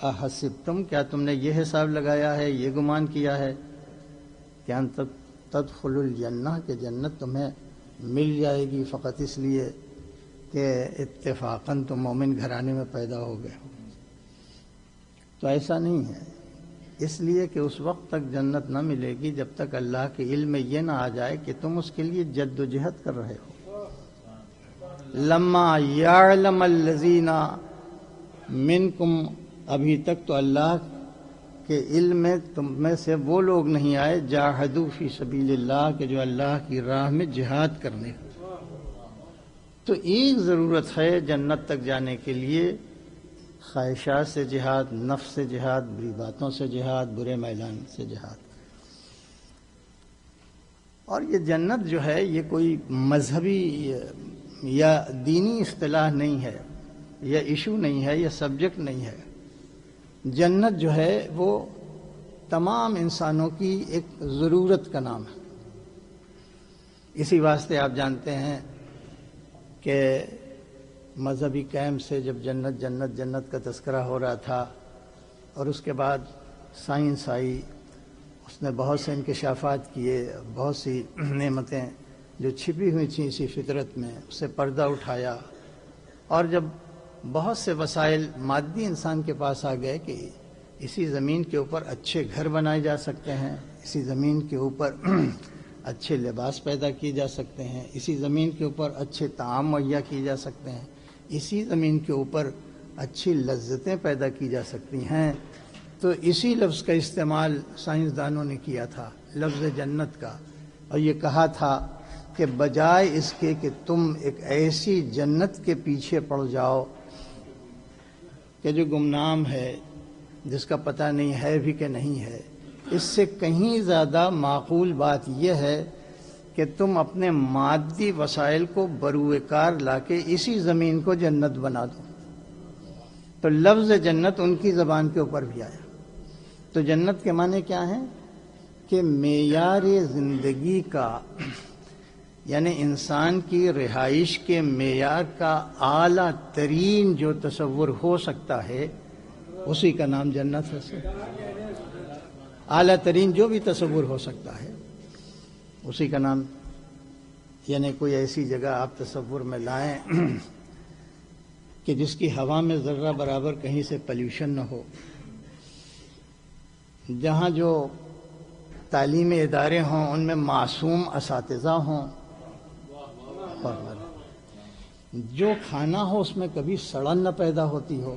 احسبتم، کیا تم نے یہ حساب لگایا ہے، یہ گمان کیا ہے کہ ان تدخلوا الجنہ، کہ جنت تمہیں مل جائے گی فقط اس لیے کہ اتفاقاً تم مومن گھرانے میں پیدا ہو گئے ہو؟ تو ایسا نہیں ہے، اس لیے کہ اس وقت تک جنت نہ ملے گی جب تک اللہ کے علم میں یہ نہ آ جائے کہ تم اس کے لیے جد و جہد کر رہے ہو۔ لما یعلم الذین منکم، ابھی تک تو اللہ کے علم میں تم میں سے وہ لوگ نہیں آئے جاہدوا فی سبیل اللہ، کہ جو اللہ کی راہ میں جہاد کرنے، تو ایک ضرورت ہے جنت تک جانے کے لیے، خواہشات سے جہاد، نفس سے جہاد، بری باتوں سے جہاد، برے میلان سے جہاد۔ اور یہ جنت جو ہے یہ کوئی مذہبی یا دینی اصطلاح نہیں ہے، یا ایشو نہیں ہے، یا سبجیکٹ نہیں ہے۔ جنت جو ہے وہ تمام انسانوں کی ایک ضرورت کا نام ہے۔ اسی واسطے آپ جانتے ہیں کہ مذہبی کیمپ سے جب جنت جنت جنت کا تذکرہ ہو رہا تھا، اور اس کے بعد سائنس آئی، اس نے بہت سے انکشافات کیے، بہت سی نعمتیں جو چھپی ہوئی تھیں اسی فطرت میں، اس سے پردہ اٹھایا، اور جب بہت سے وسائل مادی انسان کے پاس آ گئے کہ اسی زمین کے اوپر اچھے گھر بنائے جا سکتے ہیں، اسی زمین کے اوپر اچھے لباس پیدا کیے جا سکتے ہیں، اسی زمین کے اوپر اچھے طعام مہیا کیے جا سکتے ہیں، اسی زمین کے اوپر اچھی لذتیں پیدا کی جا سکتی ہیں، تو اسی لفظ کا استعمال سائنسدانوں نے کیا تھا، لفظ جنت کا، اور یہ کہا تھا کہ بجائے اس کے کہ تم ایک ایسی جنت کے پیچھے پڑ جاؤ کہ جو گمنام ہے، جس کا پتہ نہیں ہے بھی کہ نہیں ہے، اس سے کہیں زیادہ معقول بات یہ ہے کہ تم اپنے مادی وسائل کو بروئے کار لا کے اسی زمین کو جنت بنا دو۔ تو لفظ جنت ان کی زبان کے اوپر بھی آیا۔ تو جنت کے معنی کیا ہیں کہ معیار زندگی کا، یعنی انسان کی رہائش کے معیار کا اعلیٰ ترین جو تصور ہو سکتا ہے اسی کا نام جنت ہے۔ اعلیٰ ترین جو بھی تصور ہو سکتا ہے اسی کا نام، یعنی کوئی ایسی جگہ آپ تصور میں لائیں کہ جس کی ہوا میں ذرہ برابر کہیں سے پلیوشن نہ ہو، جہاں جو تعلیمی ادارے ہوں ان میں معصوم اساتذہ ہوں، جو کھانا ہو اس میں کبھی سڑن نہ پیدا ہوتی ہو،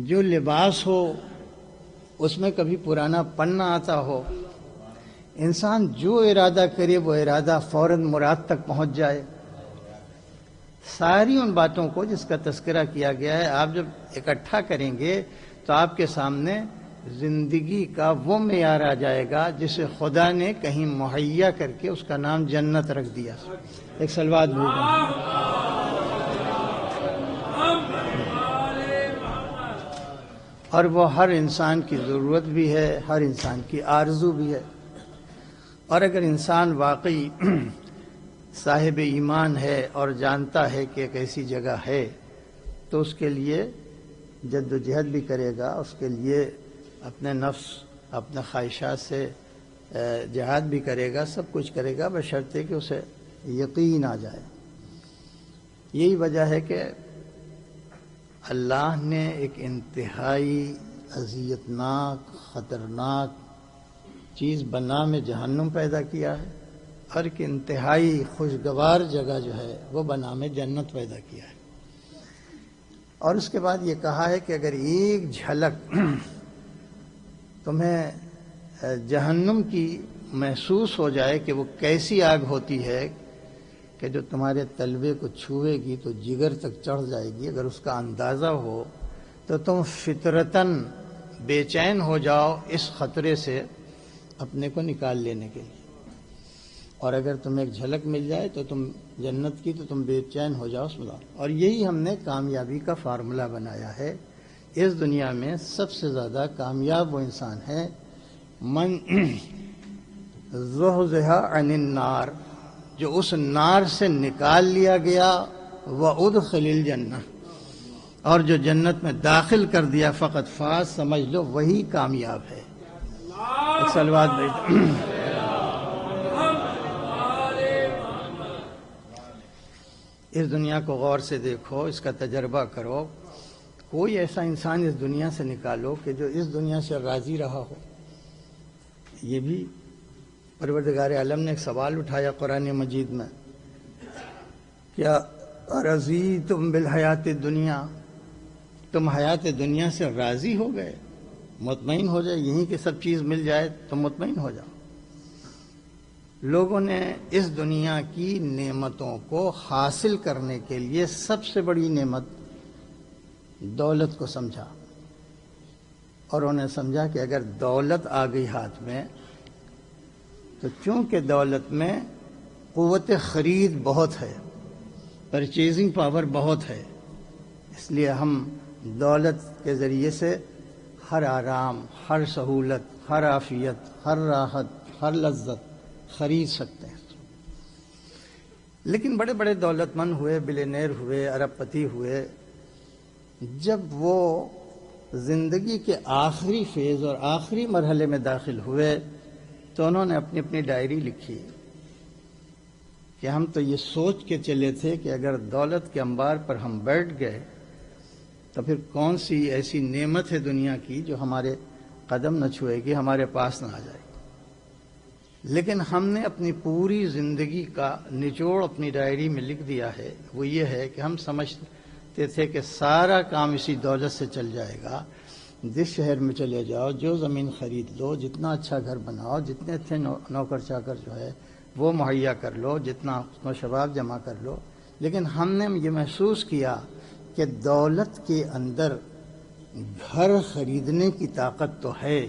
جو لباس ہو اس میں کبھی پرانا پن نہ آتا ہو، انسان جو ارادہ کرے وہ ارادہ فوراً مراد تک پہنچ جائے۔ ساری ان باتوں کو جس کا تذکرہ کیا گیا ہے آپ جب اکٹھا کریں گے تو آپ کے سامنے زندگی کا وہ معیار آ جائے گا جسے خدا نے کہیں مہیا کر کے اس کا نام جنت رکھ دیا۔ ایک صلوات بھیجیں۔ اور وہ ہر انسان کی ضرورت بھی ہے، ہر انسان کی آرزو بھی ہے، اور اگر انسان واقعی صاحب ایمان ہے اور جانتا ہے کہ ایک ایسی جگہ ہے تو اس کے لیے جد و جہد بھی کرے گا، اس کے لیے اپنے نفس اپنے خواہشات سے جہاد بھی کرے گا، سب کچھ کرے گا، بشرطے کہ اسے یقین آ جائے۔ یہی وجہ ہے کہ اللہ نے ایک انتہائی اذیتناک خطرناک چیز بنا میں جہنم پیدا کیا ہے، اور ایک انتہائی خوشگوار جگہ جو ہے وہ بنا میں جنت پیدا کیا ہے۔ اور اس کے بعد یہ کہا ہے کہ اگر ایک جھلک تمہیں جہنم کی محسوس ہو جائے کہ وہ کیسی آگ ہوتی ہے کہ جو تمہارے تلوے کو چھوئے گی تو جگر تک چڑھ جائے گی، اگر اس کا اندازہ ہو تو تم فطرتاً بے چین ہو جاؤ اس خطرے سے اپنے کو نکال لینے کے لیے، اور اگر تمہیں ایک جھلک مل جائے تو تم جنت کی تو تم بے چین ہو جاؤ اس میں۔ اور یہی ہم نے کامیابی کا فارمولہ بنایا ہے۔ اس دنیا میں سب سے زیادہ کامیاب وہ انسان ہے من زحزح عن النار، جو اس نار سے نکال لیا گیا، وادخل الجنہ، اور جو جنت میں داخل کر دیا، فقط فاز، سمجھ لو وہی کامیاب ہے۔ صلوات اس دنیا کو غور سے دیکھو، اس کا تجربہ کرو، کوئی ایسا انسان اس دنیا سے نکالو کہ جو اس دنیا سے راضی رہا ہو۔ یہ بھی پروردگار عالم نے ایک سوال اٹھایا قرآن مجید میں، کیا رضیتم بالحیات الدنیا، تم حیات دنیا سے راضی ہو گئے، مطمئن ہو جائے، یہیں کہ سب چیز مل جائے تو مطمئن ہو جاؤ۔ لوگوں نے اس دنیا کی نعمتوں کو حاصل کرنے کے لیے سب سے بڑی نعمت دولت کو سمجھا، اور انہیں سمجھا کہ اگر دولت آ گئی ہاتھ میں تو چونکہ دولت میں قوت خرید بہت ہے، پرچیزنگ پاور بہت ہے، اس لیے ہم دولت کے ذریعے سے ہر آرام، ہر سہولت، ہر عافیت، ہر راحت، ہر لذت خرید سکتے ہیں۔ لیکن بڑے بڑے دولت مند ہوئے، بلینئر ہوئے، ارب پتی ہوئے، جب وہ زندگی کے آخری فیز اور آخری مرحلے میں داخل ہوئے تو انہوں نے اپنی اپنی ڈائری لکھی کہ ہم تو یہ سوچ کے چلے تھے کہ اگر دولت کے انبار پر ہم بیٹھ گئے تو پھر کون سی ایسی نعمت ہے دنیا کی جو ہمارے قدم نہ چھوئے گی، ہمارے پاس نہ آ جائے گی۔ لیکن ہم نے اپنی پوری زندگی کا نچوڑ اپنی ڈائری میں لکھ دیا ہے، وہ یہ ہے کہ ہم سمجھتے تھے کہ سارا کام اسی دولت سے چل جائے گا۔ جس شہر میں چلے جاؤ، جو زمین خرید لو، جتنا اچھا گھر بناؤ، جتنے اچھے نوکر چاکر جو ہے وہ مہیا کر لو، جتنا حسن و شباب جمع کر لو، لیکن ہم نے یہ محسوس کیا کہ دولت کے اندر گھر خریدنے کی طاقت تو ہے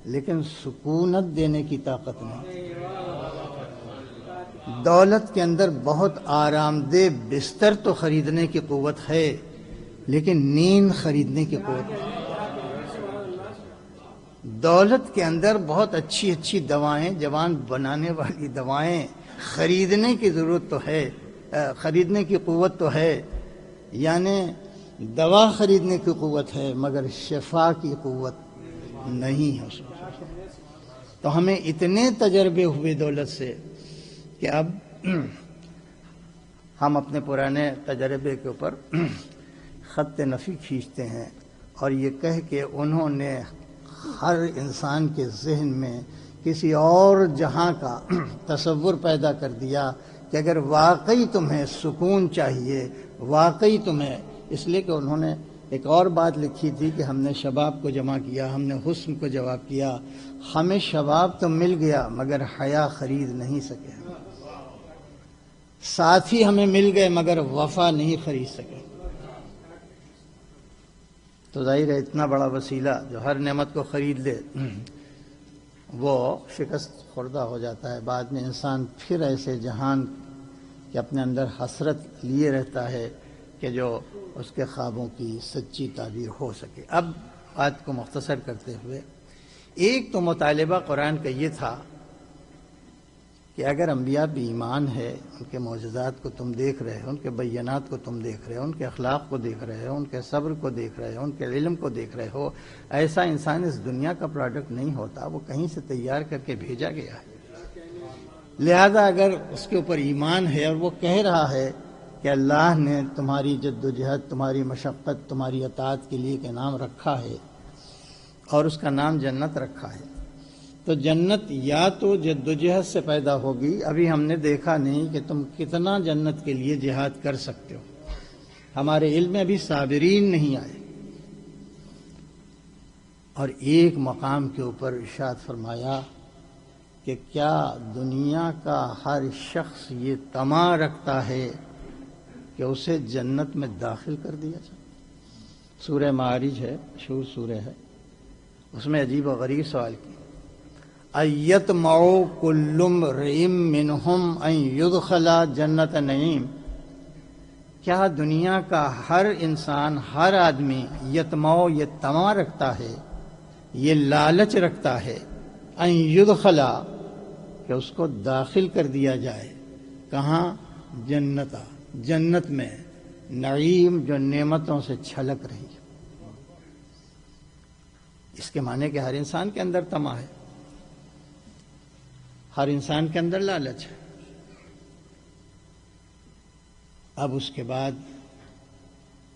لیکن سکونت دینے کی طاقت نہیں۔ دولت کے اندر بہت آرام دہ بستر تو خریدنے کی قوت ہے لیکن نیند خریدنے کی قوت نہیں۔ دولت کے اندر بہت اچھی اچھی دوائیں، جوان بنانے والی دوائیں خریدنے کی ضرورت تو ہے، خریدنے کی قوت تو ہے، یعنی دوا خریدنے کی قوت ہے مگر شفا کی قوت نہیں ہے اس میں۔ تو ہمیں اتنے تجربے ہوئے دولت سے کہ اب ہم اپنے پرانے تجربے کے اوپر خط نفی کھینچتے ہیں اور یہ کہہ کہ انہوں نے ہر انسان کے ذہن میں کسی اور جہاں کا تصور پیدا کر دیا کہ اگر واقعی تمہیں سکون چاہیے، واقعی تمہیں، اس لیے کہ انہوں نے ایک اور بات لکھی تھی کہ ہم نے شباب کو جمع کیا، ہم نے حسن کو جواب کیا، ہمیں شباب تو مل گیا مگر حیا خرید نہیں سکے، ساتھی ہمیں مل گئے مگر وفا نہیں خرید سکے۔ تو ظاہر ہے اتنا بڑا وسیلہ جو ہر نعمت کو خرید لے وہ شکست خوردہ ہو جاتا ہے، بعد میں انسان پھر ایسے جہان کے اپنے اندر حسرت لیے رہتا ہے کہ جو اس کے خوابوں کی سچی تعبیر ہو سکے۔ اب بات کو مختصر کرتے ہوئے، ایک تو مطالبہ قرآن کا یہ تھا کہ اگر انبیاء بھی ایمان ہے، ان کے معجزات کو تم دیکھ رہے ہو، ان کے بینات کو تم دیکھ رہے ہو، ان کے اخلاق کو دیکھ رہے ہو، ان کے صبر کو دیکھ رہے ہو، ان کے علم کو دیکھ رہے ہو، ایسا انسان اس دنیا کا پروڈکٹ نہیں ہوتا، وہ کہیں سے تیار کر کے بھیجا گیا ہے۔ لہذا اگر اس کے اوپر ایمان ہے اور وہ کہہ رہا ہے کہ اللہ نے تمہاری جد و جہد، تمہاری مشقت، تمہاری اطاعت کے لیے ایک انعام رکھا ہے اور اس کا نام جنت رکھا ہے، تو جنت یا تو جدوجہد سے پیدا ہوگی، ابھی ہم نے دیکھا نہیں کہ تم کتنا جنت کے لیے جہاد کر سکتے ہو، ہمارے علم میں ابھی صابرین نہیں آئے۔ اور ایک مقام کے اوپر ارشاد فرمایا کہ کیا دنیا کا ہر شخص یہ طمع رکھتا ہے کہ اسے جنت میں داخل کر دیا جائے؟ سورہ معارج ہے، مشہور سورہ ہے، اس میں عجیب و غریب سوال کی، ایطمع کل امرئ منہم ان یدخل جنت نعیم، کیا دنیا کا ہر انسان، ہر آدمی یطمع، یہ طمع رکھتا ہے، یہ لالچ رکھتا ہے، ان یدخل، کہ اس کو داخل کر دیا جائے، کہاں؟ جنت میں، نعیم جو نعمتوں سے چھلک رہی ہے۔ اس کے معنی کہ ہر انسان کے اندر طمع ہے، ہر انسان کے اندر لالچ ہے۔ اب اس کے بعد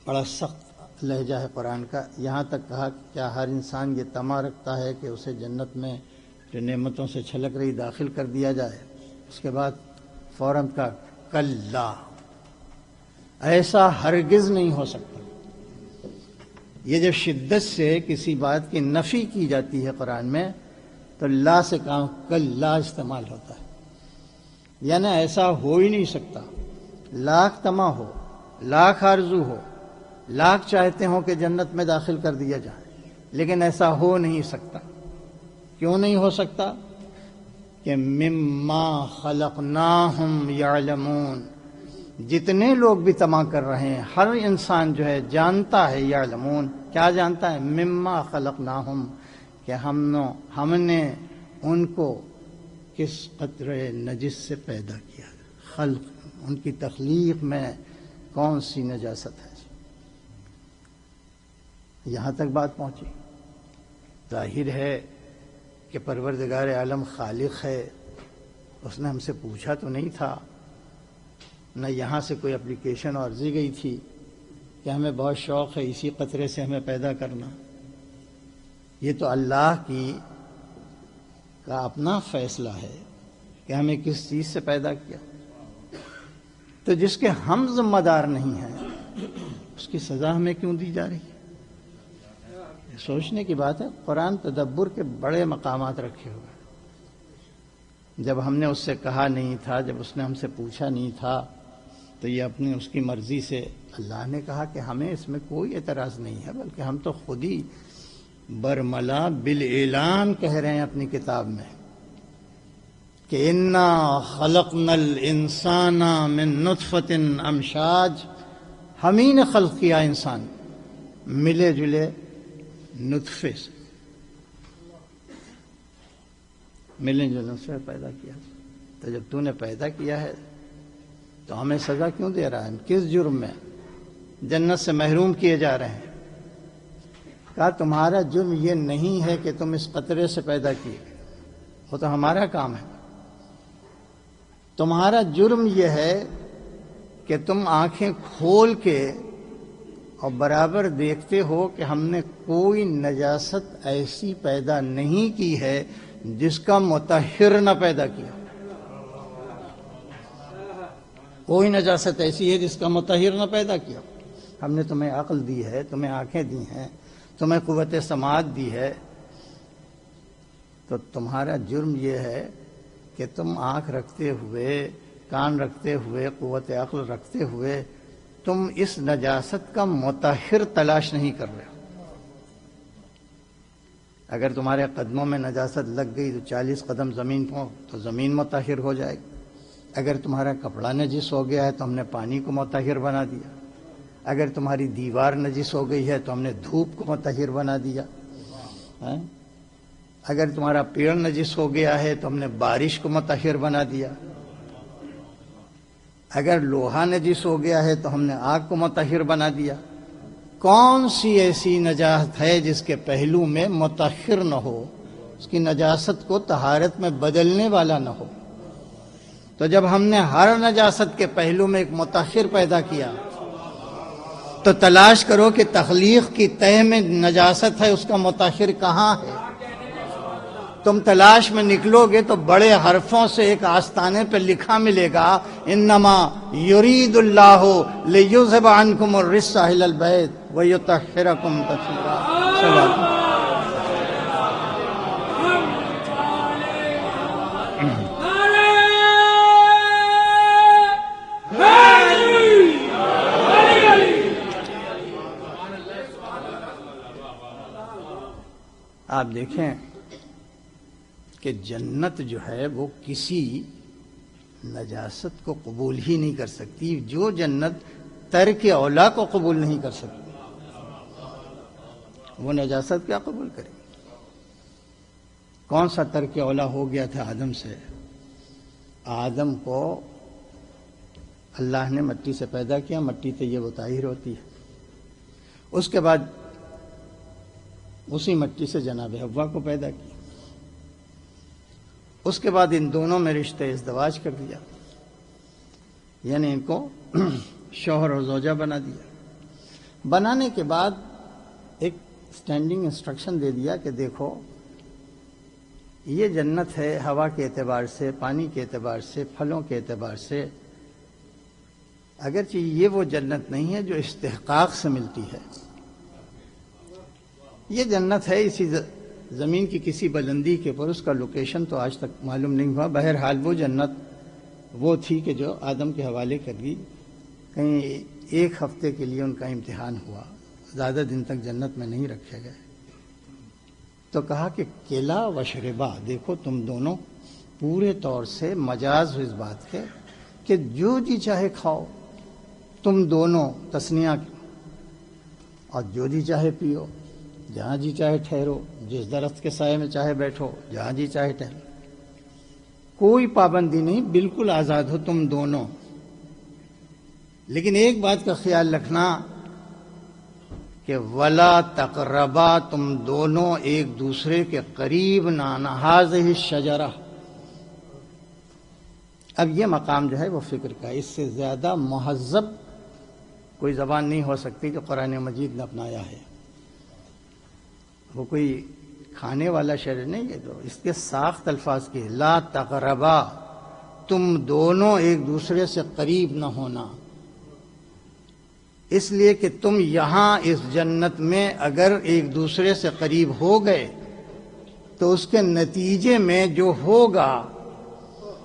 بڑا سخت لہجہ ہے قرآن کا، یہاں تک کہا کہ کیا ہر انسان یہ طمع رکھتا ہے کہ اسے جنت میں جو نعمتوں سے چھلک رہی داخل کر دیا جائے؟ اس کے بعد فوراً کہا کلا، ایسا ہرگز نہیں ہو سکتا۔ یہ جب شدت سے کسی بات کی نفی کی جاتی ہے قرآن میں تو لا سے کہاں کلا استعمال ہوتا ہے، یعنی ایسا ہو ہی نہیں سکتا. لاکھ تمنا ہو، لاکھ آرزو ہو، لاکھ چاہتے ہوں کہ جنت میں داخل کر دیا جائے، لیکن ایسا ہو نہیں سکتا. کیوں نہیں ہو سکتا؟ کہ مما خلقناہم یعلمون. جتنے لوگ بھی تما کر رہے ہیں، ہر انسان جو ہے جانتا ہے. یعلمون کیا جانتا ہے؟ مما خلقناہم، کہ ہم نے ان کو کس قطرے نجس سے پیدا کیا. خلق، ان کی تخلیق میں کون سی نجاست ہے. یہاں تک بات پہنچی. ظاہر ہے کہ پروردگار عالم خالق ہے، اس نے ہم سے پوچھا تو نہیں تھا، نہ یہاں سے کوئی اپلیکیشن عرضی گئی تھی کہ ہمیں بہت شوق ہے اسی قطرے سے ہمیں پیدا کرنا. یہ تو اللہ کا اپنا فیصلہ ہے کہ ہمیں کس چیز سے پیدا کیا. تو جس کے ہم ذمہ دار نہیں ہیں اس کی سزا ہمیں کیوں دی جا رہی ہے؟ یہ سوچنے کی بات ہے. قرآن تدبر کے بڑے مقامات رکھے ہوئے. جب ہم نے اس سے کہا نہیں تھا، جب اس نے ہم سے پوچھا نہیں تھا، تو یہ اپنی اس کی مرضی سے اللہ نے کہا کہ ہمیں اس میں کوئی اعتراض نہیں ہے، بلکہ ہم تو خود ہی برملا بالاعلان کہہ رہے ہیں اپنی کتاب میں کہ انا خلقنا الانسان من نطفۃ امشاج. ہم ہی نے خلق کیا انسان ملے جلے نطفے سے، ملے جلے نطفے پیدا کیا. تو جب تو نے پیدا کیا ہے تو ہمیں سزا کیوں دے رہا ہے؟ کس جرم میں جنت سے محروم کیے جا رہے ہیں؟ کہا تمہارا جرم یہ نہیں ہے کہ تم اس قطرے سے پیدا کیے، وہ تو ہمارا کام ہے. تمہارا جرم یہ ہے کہ تم آنکھیں کھول کے اور برابر دیکھتے ہو کہ ہم نے کوئی نجاست ایسی پیدا نہیں کی ہے جس کا مطہر نہ پیدا کیا. کوئی نجاست ایسی ہے جس کا مطہر نہ پیدا کیا. ہم نے تمہیں عقل دی ہے، تمہیں آنکھیں دی ہیں، تمہیں قوت سماعت دی ہے. تو تمہارا جرم یہ ہے کہ تم آنکھ رکھتے ہوئے، کان رکھتے ہوئے، قوت عقل رکھتے ہوئے تم اس نجاست کا مطہر تلاش نہیں کر رہے. اگر تمہارے قدموں میں نجاست لگ گئی تو 40 قدم زمین پہ تو زمین مطہر ہو جائے گی. اگر تمہارا کپڑا نجس ہو گیا ہے تو ہم نے پانی کو مطہر بنا دیا. اگر تمہاری دیوار نجس ہو گئی ہے تو ہم نے دھوپ کو مطہر بنا دیا. اگر تمہارا پیڑ نجس ہو گیا ہے تو ہم نے بارش کو مطہر بنا دیا. اگر لوہا نجس ہو گیا ہے تو ہم نے آگ کو مطہر بنا دیا. کون سی ایسی نجاست ہے جس کے پہلو میں مطہر نہ ہو، اس کی نجاست کو طہارت میں بدلنے والا نہ ہو؟ تو جب ہم نے ہر نجاست کے پہلو میں ایک مطہر پیدا کیا تو تلاش کرو کہ تخلیق کی تہ میں نجاست ہے، اس کا مطہر کہاں ہے. تم تلاش میں نکلو گے تو بڑے حرفوں سے ایک آستانے پہ لکھا ملے گا انما یرید اللہ لیذھب عنکم الرجس اہل البیت ویطہرکم تطہیرا. آپ دیکھیں کہ جنت جو ہے وہ کسی نجاست کو قبول ہی نہیں کر سکتی. جو جنت ترک اولا کو قبول نہیں کر سکتی وہ نجاست کیا قبول کرے؟ کون سا ترک اولا ہو گیا تھا آدم سے؟ آدم کو اللہ نے مٹی سے پیدا کیا، مٹی طیب و طاہر ہوتی ہے. اس کے بعد اسی مٹی سے جناب حوا کو پیدا کیا. اس کے بعد ان دونوں میں رشتے ازدواج کر دیا، یعنی ان کو شوہر اور زوجہ بنا دیا. بنانے کے بعد ایک اسٹینڈنگ انسٹرکشن دے دیا کہ دیکھو یہ جنت ہے ہوا کے اعتبار سے، پانی کے اعتبار سے، پھلوں کے اعتبار سے. اگرچہ یہ وہ جنت نہیں ہے جو استحقاق سے ملتی ہے. یہ جنت ہے اسی زمین کی کسی بلندی کے اوپر، اس کا لوکیشن تو آج تک معلوم نہیں ہوا. بہرحال وہ جنت وہ تھی کہ جو آدم کے حوالے کر دی. کہیں 1 ہفتے کے لیے ان کا امتحان ہوا، زیادہ دن تک جنت میں نہیں رکھے گئے. تو کہا کہ کلا و شربا، دیکھو تم دونوں پورے طور سے مجاز ہو اس بات کے کہ جو جی چاہے کھاؤ تم دونوں، تسنیہ کی، اور جو جی چاہے پیو، جہاں جی چاہے ٹھہرو، جس درخت کے سائے میں چاہے بیٹھو، جہاں جی چاہے ٹھہرو، کوئی پابندی نہیں، بالکل آزاد ہو تم دونوں. لیکن ایک بات کا خیال رکھنا کہ ولا تقربا، تم دونوں ایک دوسرے کے قریب نہ آنا، ہذہ الشجرہ. اب یہ مقام جو ہے وہ فکر کا، اس سے زیادہ مہذب کوئی زبان نہیں ہو سکتی جو قرآن مجید نے اپنایا ہے. وہ کوئی کھانے والا شعر نہیں ہے، جو اس کے ساخت الفاظ کی، لا تقربا، تم دونوں ایک دوسرے سے قریب نہ ہونا. اس لیے کہ تم یہاں اس جنت میں اگر ایک دوسرے سے قریب ہو گئے تو اس کے نتیجے میں جو ہوگا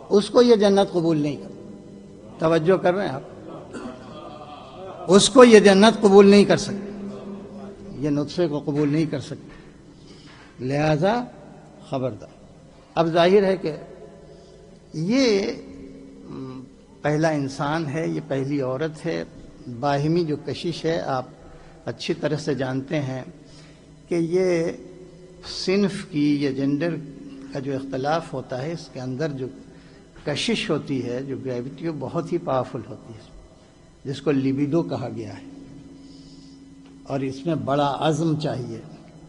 اس کو یہ جنت قبول نہیں کر. توجہ کر رہے ہیں آپ؟ اس کو یہ جنت قبول نہیں کر سکتی، یہ نطفے کو قبول نہیں کر سکتی، لہذا خبردار. اب ظاہر ہے کہ یہ پہلا انسان ہے، یہ پہلی عورت ہے. باہمی جو کشش ہے آپ اچھی طرح سے جانتے ہیں کہ یہ صنف کی، یہ جینڈر کا جو اختلاف ہوتا ہے، اس کے اندر جو کشش ہوتی ہے، جو گریویٹی بہت ہی پاورفل ہوتی ہے، جس کو لیبیڈو کہا گیا ہے، اور اس میں بڑا عزم چاہیے.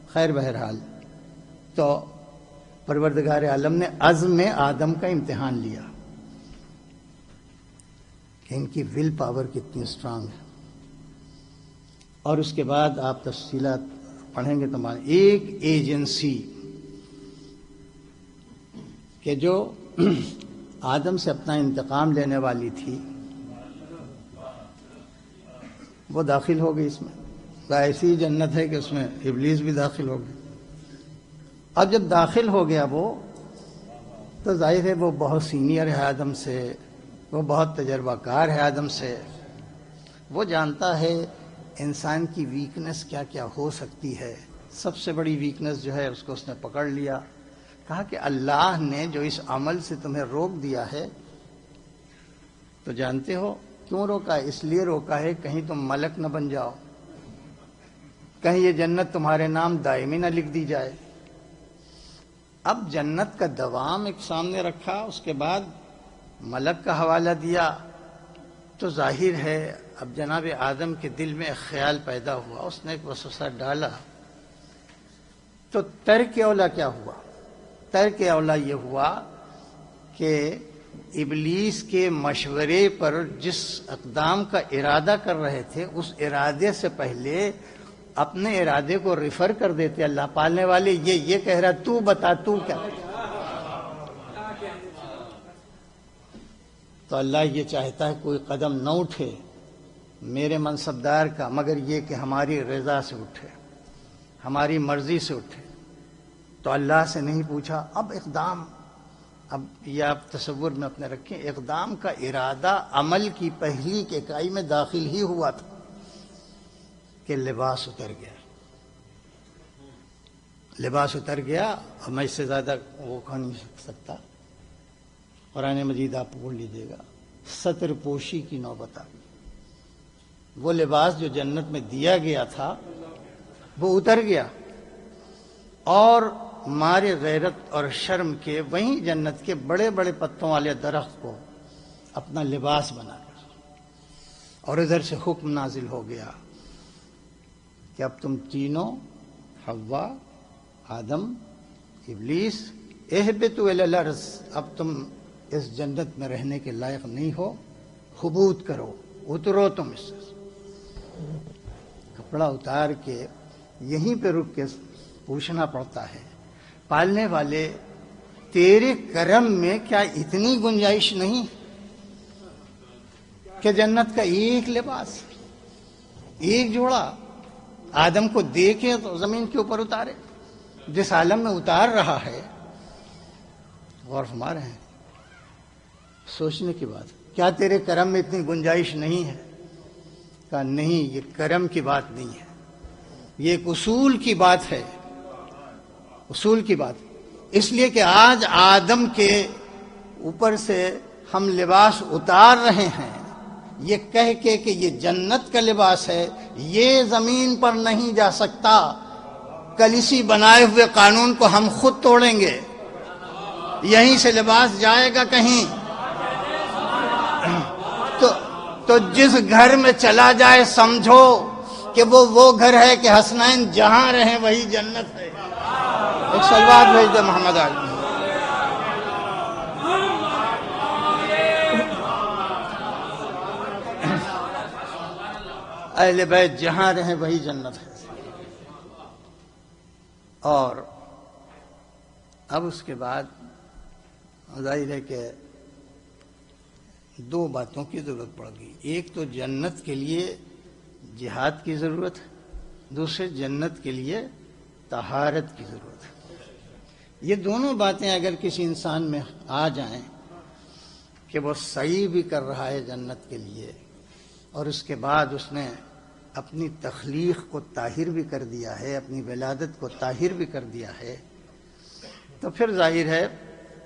خیر بہرحال تو پروردگار عالم نے عزم میں آدم کا امتحان لیا کہ ان کی ول پاور کتنی اسٹرانگ ہے. اور اس کے بعد آپ تفصیلات پڑھیں گے تو ایک ایجنسی کہ جو آدم سے اپنا انتقام لینے والی تھی وہ داخل ہو گئی اس میں. ایسی جنت ہے کہ اس میں ابلیس بھی داخل ہو گیا. اب جب داخل ہو گیا وہ، تو ظاہر ہے وہ بہت سینئر ہے آدم سے، وہ بہت تجربہ کار ہے آدم سے، وہ جانتا ہے انسان کی ویکنس کیا کیا ہو سکتی ہے. سب سے بڑی ویکنس جو ہے اس کو اس نے پکڑ لیا. کہا کہ اللہ نے جو اس عمل سے تمہیں روک دیا ہے، تو جانتے ہو کیوں روکا ہے؟ اس لیے روکا ہے کہیں تم ملک نہ بن جاؤ، کہیں یہ جنت تمہارے نام دائمی نہ لکھ دی جائے. اب جنت کا دوام ایک سامنے رکھا، اس کے بعد ملک کا حوالہ دیا، تو ظاہر ہے اب جناب آدم کے دل میں ایک خیال پیدا ہوا، اس نے ایک وسوسہ ڈالا. تو ترک اولا کیا ہوا؟ ترک اولا یہ ہوا کہ ابلیس کے مشورے پر جس اقدام کا ارادہ کر رہے تھے، اس ارادے سے پہلے اپنے ارادے کو ریفر کر دیتے. اللہ پالنے والے یہ کہہ رہا، تو بتا تو کیا. تو اللہ یہ چاہتا ہے کوئی قدم نہ اٹھے میرے منصبدار کا مگر یہ کہ ہماری رضا سے اٹھے، ہماری مرضی سے اٹھے. تو اللہ سے نہیں پوچھا. اب اقدام، اب یہ آپ تصور میں اپنے رکھیں، اقدام کا ارادہ عمل کی پہلی اکائی میں داخل ہی ہوا تھا کہ لباس اتر گیا. لباس اتر گیا، اور میں اس سے زیادہ وہ کہہ نہیں سکتا. قرآن مجید آپ پڑھ لیجیے گا، ستر پوشی کی نوبت آ گئی. وہ لباس جو جنت میں دیا گیا تھا وہ اتر گیا، اور مارے غیرت اور شرم کے وہیں جنت کے بڑے بڑے پتوں والے درخت کو اپنا لباس بنا کر، اور ادھر سے حکم نازل ہو گیا کہ اب تم تینوں، حوا، آدم، ابلیس، اہبطوا الی الارض، اب تم اس جنت میں رہنے کے لائق نہیں ہو، حبوط کرو، اترو تم اس سے. کپڑا اتار کے یہیں پہ رک کے پوچھنا پڑتا ہے، پالنے والے تیرے کرم میں کیا اتنی گنجائش نہیں کہ جنت کا ایک لباس، ایک جوڑا آدم کو دے کے تو زمین کے اوپر اتارے؟ جس عالم میں اتار رہا ہے، غور فرما رہے ہیں، سوچنے کی بات. کیا تیرے کرم میں اتنی گنجائش نہیں ہے؟ کہا نہیں، یہ کرم کی بات نہیں ہے، یہ ایک اصول کی بات ہے. اصول کی بات. اس لیے کہ آج آدم کے اوپر سے ہم لباس اتار رہے ہیں یہ کہہ کے کہ یہ جنت کا لباس ہے، یہ زمین پر نہیں جا سکتا. کل اسی بنائے ہوئے قانون کو ہم خود توڑیں گے. یہیں سے لباس جائے گا کہیں تو جس گھر میں چلا جائے سمجھو کہ وہ گھر ہے کہ حسنین جہاں رہیں وہی جنت ہے. ایک سلوات بھیج دے محمد عالم. اہل بیت جہاں رہیں وہی جنت ہے. اور اب اس کے بعد ظاہر ہے کہ دو باتوں کی ضرورت پڑ گئی. ایک تو جنت کے لیے جہاد کی ضرورت ہے، دوسرے جنت کے لیے طہارت کی ضرورت ہے. یہ دونوں باتیں اگر کسی انسان میں آ جائیں کہ وہ سعی بھی کر رہا ہے جنت کے لیے اور اس کے بعد اس نے اپنی تخلیق کو طاہر بھی کر دیا ہے، اپنی ولادت کو طاہر بھی کر دیا ہے، تو پھر ظاہر ہے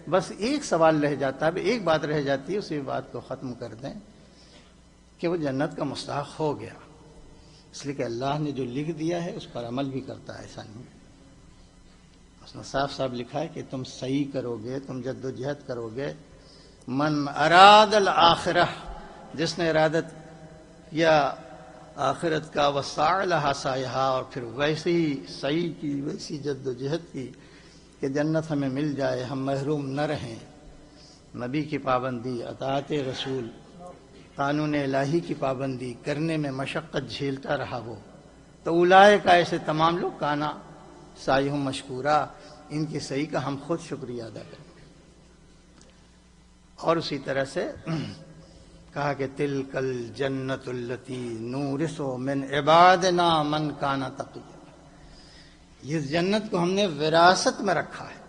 بس ایک سوال رہ جاتا ہے، ایک بات رہ جاتی ہے، اسی بات کو ختم کر دیں کہ وہ جنت کا مستحق ہو گیا. اس لیے کہ اللہ نے جو لکھ دیا ہے اس پر عمل بھی کرتا ہے. ایسا نہیں، اس نے صاف صاف لکھا ہے کہ تم صحیح کرو گے، تم جد و جہد کرو گے. من اراد الآخرہ، جس نے ارادت کیا آخرت کا، وسعی لہا سعیہا، اور پھر ویسے ہی صحیح کی، ویسی جد و جہد کی کہ جنت ہمیں مل جائے، ہم محروم نہ رہیں. نبی کی پابندی، اطاعت رسول، قانون الہی کی پابندی کرنے میں مشقت جھیلتا رہا وہ، تو اولئک، ایسے تمام لوگ، کانا سعیہم مشکورا، ان کی صحیح کا ہم خود شکریہ ادا کریں. اور اسی طرح سے کہا کہ تلک الجنت التی نورث من عبادنا من کان تقیا. اس جنت کو ہم نے وراثت میں رکھا ہے.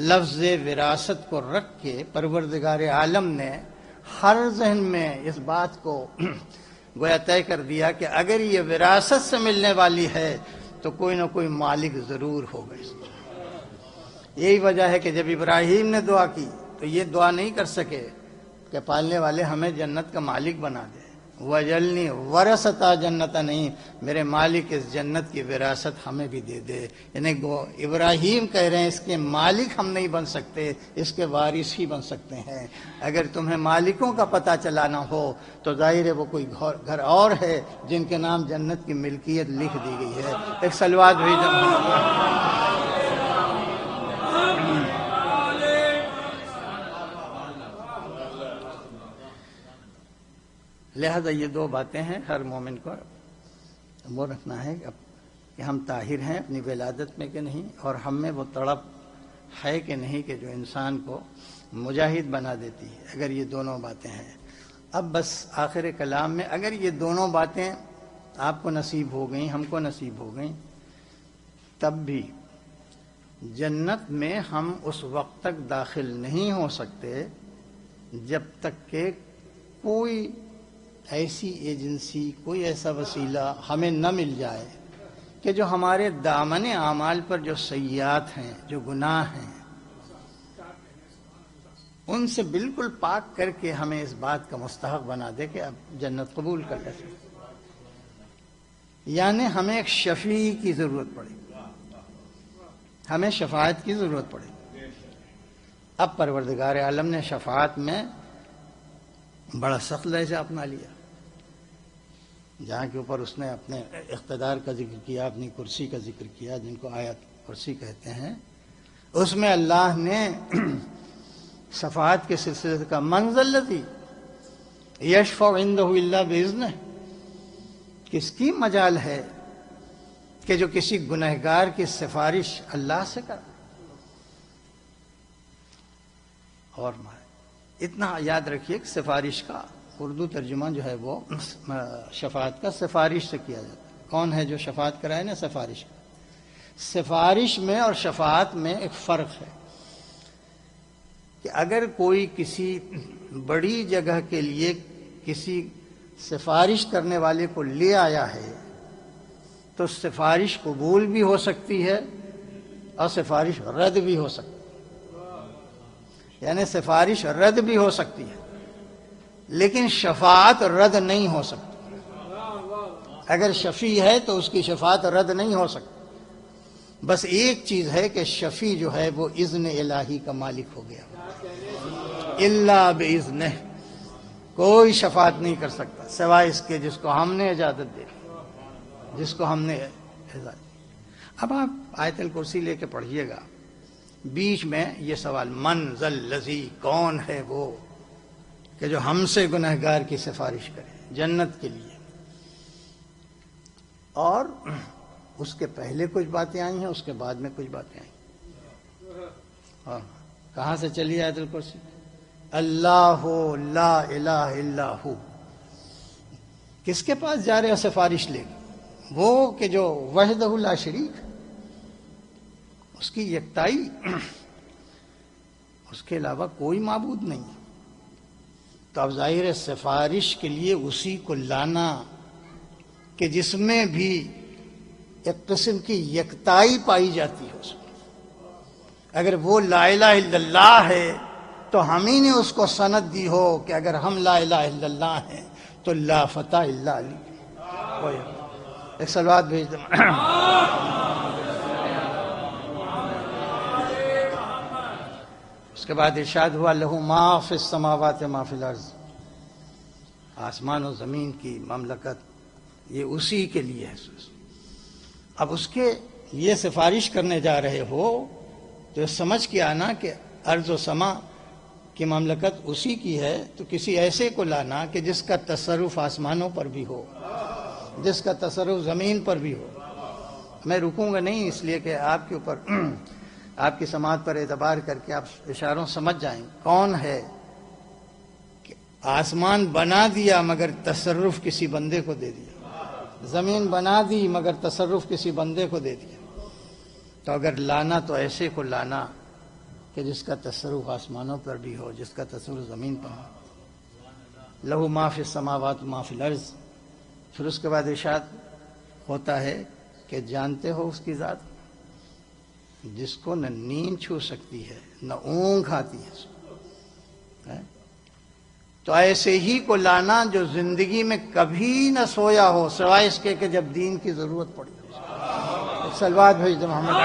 لفظ وراثت کو رکھ کے پروردگار عالم نے ہر ذہن میں اس بات کو گویا طے کر دیا کہ اگر یہ وراثت سے ملنے والی ہے تو کوئی نہ کوئی مالک ضرور ہوگا اس کو. یہی وجہ ہے کہ جب ابراہیم نے دعا کی تو یہ دعا نہیں کر سکے کہ پالنے والے ہمیں جنت کا مالک بنا دے. وجلنی ورثتا جنت، نہیں، میرے مالک اس جنت کی وراثت ہمیں بھی دے دے. یعنی ابراہیم کہہ رہے ہیں اس کے مالک ہم نہیں بن سکتے، اس کے وارث ہی بن سکتے ہیں. اگر تمہیں مالکوں کا پتہ چلانا ہو تو ظاہر ہے وہ کوئی گھر اور ہے جن کے نام جنت کی ملکیت لکھ دی گئی ہے. ایک سلوات بھی لہذا یہ دو باتیں ہیں ہر مومن کو وہ رکھنا ہے کہ ہم طاہر ہیں اپنی ولادت میں کہ نہیں، اور ہم میں وہ تڑپ ہے کہ نہیں کہ جو انسان کو مجاہد بنا دیتی ہے. اگر یہ دونوں باتیں ہیں، اب بس آخر کلام میں اگر یہ دونوں باتیں آپ کو نصیب ہو گئیں، ہم کو نصیب ہو گئیں، تب بھی جنت میں ہم اس وقت تک داخل نہیں ہو سکتے جب تک کہ کوئی ایسی ایجنسی، کوئی ایسا وسیلہ ہمیں نہ مل جائے کہ جو ہمارے دامن اعمال پر جو سیئات ہیں، جو گناہ ہیں، ان سے بالکل پاک کر کے ہمیں اس بات کا مستحق بنا دے کہ اب جنت قبول کر لیں. یعنی ہمیں ایک شفیع کی ضرورت پڑے گی، ہمیں شفاعت کی ضرورت پڑے گی. اب پروردگار عالم نے شفاعت میں بڑا سخت لہجہ اپنا لیا، جہاں کے اوپر اس نے اپنے اقتدار کا ذکر کیا، اپنی کرسی کا ذکر کیا، جن کو آیت کرسی کہتے ہیں. اس میں اللہ نے شفاعت کے سلسلے کا من ذا الذی یشفع عندہ الا باذنہ، کس کی مجال ہے کہ جو کسی گنہگار کی سفارش اللہ سے کرے. اور اتنا یاد رکھیے کہ سفارش کا اردو ترجمہ جو ہے وہ شفاعت کا سفارش سے کیا جاتا ہے. کون ہے جو شفاعت کرائے نا؟ سفارش. سفارش میں اور شفاعت میں ایک فرق ہے کہ اگر کوئی کسی بڑی جگہ کے لیے کسی سفارش کرنے والے کو لے آیا ہے تو سفارش قبول بھی ہو سکتی ہے اور سفارش رد بھی ہو سکتی ہے، یعنی سفارش رد بھی ہو سکتی ہے لیکن شفاعت رد نہیں ہو سکتی۔ اگر شفیع ہے تو اس کی شفاعت رد نہیں ہو سکتی، بس ایک چیز ہے کہ شفیع جو ہے وہ اذن الہی کا مالک ہو گیا، الا باذنہ، کوئی شفاعت نہیں کر سکتا سوائے اس کے جس کو ہم نے اجازت دی، جس کو ہم نے اجازت دی۔ اب آپ آیت الکرسی لے کے پڑھیے گا، بیچ میں یہ سوال من ذا الذی، کون ہے وہ کہ جو ہم سے گنہگار کی سفارش کرے جنت کے لیے، اور اس کے پہلے کچھ باتیں آئی ہیں، اس کے بعد میں کچھ باتیں آئی۔ ہاں، کہاں سے چلی آیت الکرسی؟ اللہ لا الہ الا ہو، کس کے پاس جا رہے ہو سفارش لے کے؟ وہ کہ جو وحدہ لا شریک، اس کی یکتائی، اس کے علاوہ کوئی معبود نہیں۔ تو اب ظاہر ہے سفارش کے لیے اسی کو لانا کہ جس میں بھی ایک قسم کی یکتائی پائی جاتی ہے اس میں۔ اگر وہ لا الہ الا اللہ ہے تو ہم ہی نے اس کو سند دی ہو کہ اگر ہم لا الہ الا اللہ ہیں تو لا فتح الا علی۔ ایک صلوات بھیج دیں۔ اس کے بعد ارشاد ہوا لہو ما فی السماوات ما فی الارض، آسمان و زمین کی مملکت یہ اسی کے لیے ہے۔ اب اس کے یہ سفارش کرنے جا رہے ہو تو سمجھ کے آنا کہ ارض و سما کی مملکت اسی کی ہے، تو کسی ایسے کو لانا کہ جس کا تصرف آسمانوں پر بھی ہو، جس کا تصرف زمین پر بھی ہو۔ میں رکوں گا نہیں اس لیے کہ آپ کے اوپر آپ کی سماعت پر اعتبار کر کے آپ اشاروں سمجھ جائیں کون ہے کہ آسمان بنا دیا مگر تصرف کسی بندے کو دے دیا، زمین بنا دی مگر تصرف کسی بندے کو دے دیا۔ تو اگر لانا تو ایسے کو لانا کہ جس کا تصرف آسمانوں پر بھی ہو، جس کا تصرف زمین پر ہو۔ لہو ما فی السماوات ما فی الارض۔ پھر اس کے بعد ارشاد ہوتا ہے کہ جانتے ہو اس کی ذات جس کو نہ نیند چھو سکتی ہے نہ اونگ آتی ہے، تو ایسے ہی کو لانا جو زندگی میں کبھی نہ سویا ہو سوائے اس کے کہ جب دین کی ضرورت پڑی۔ صلوات بھیج دیں محمد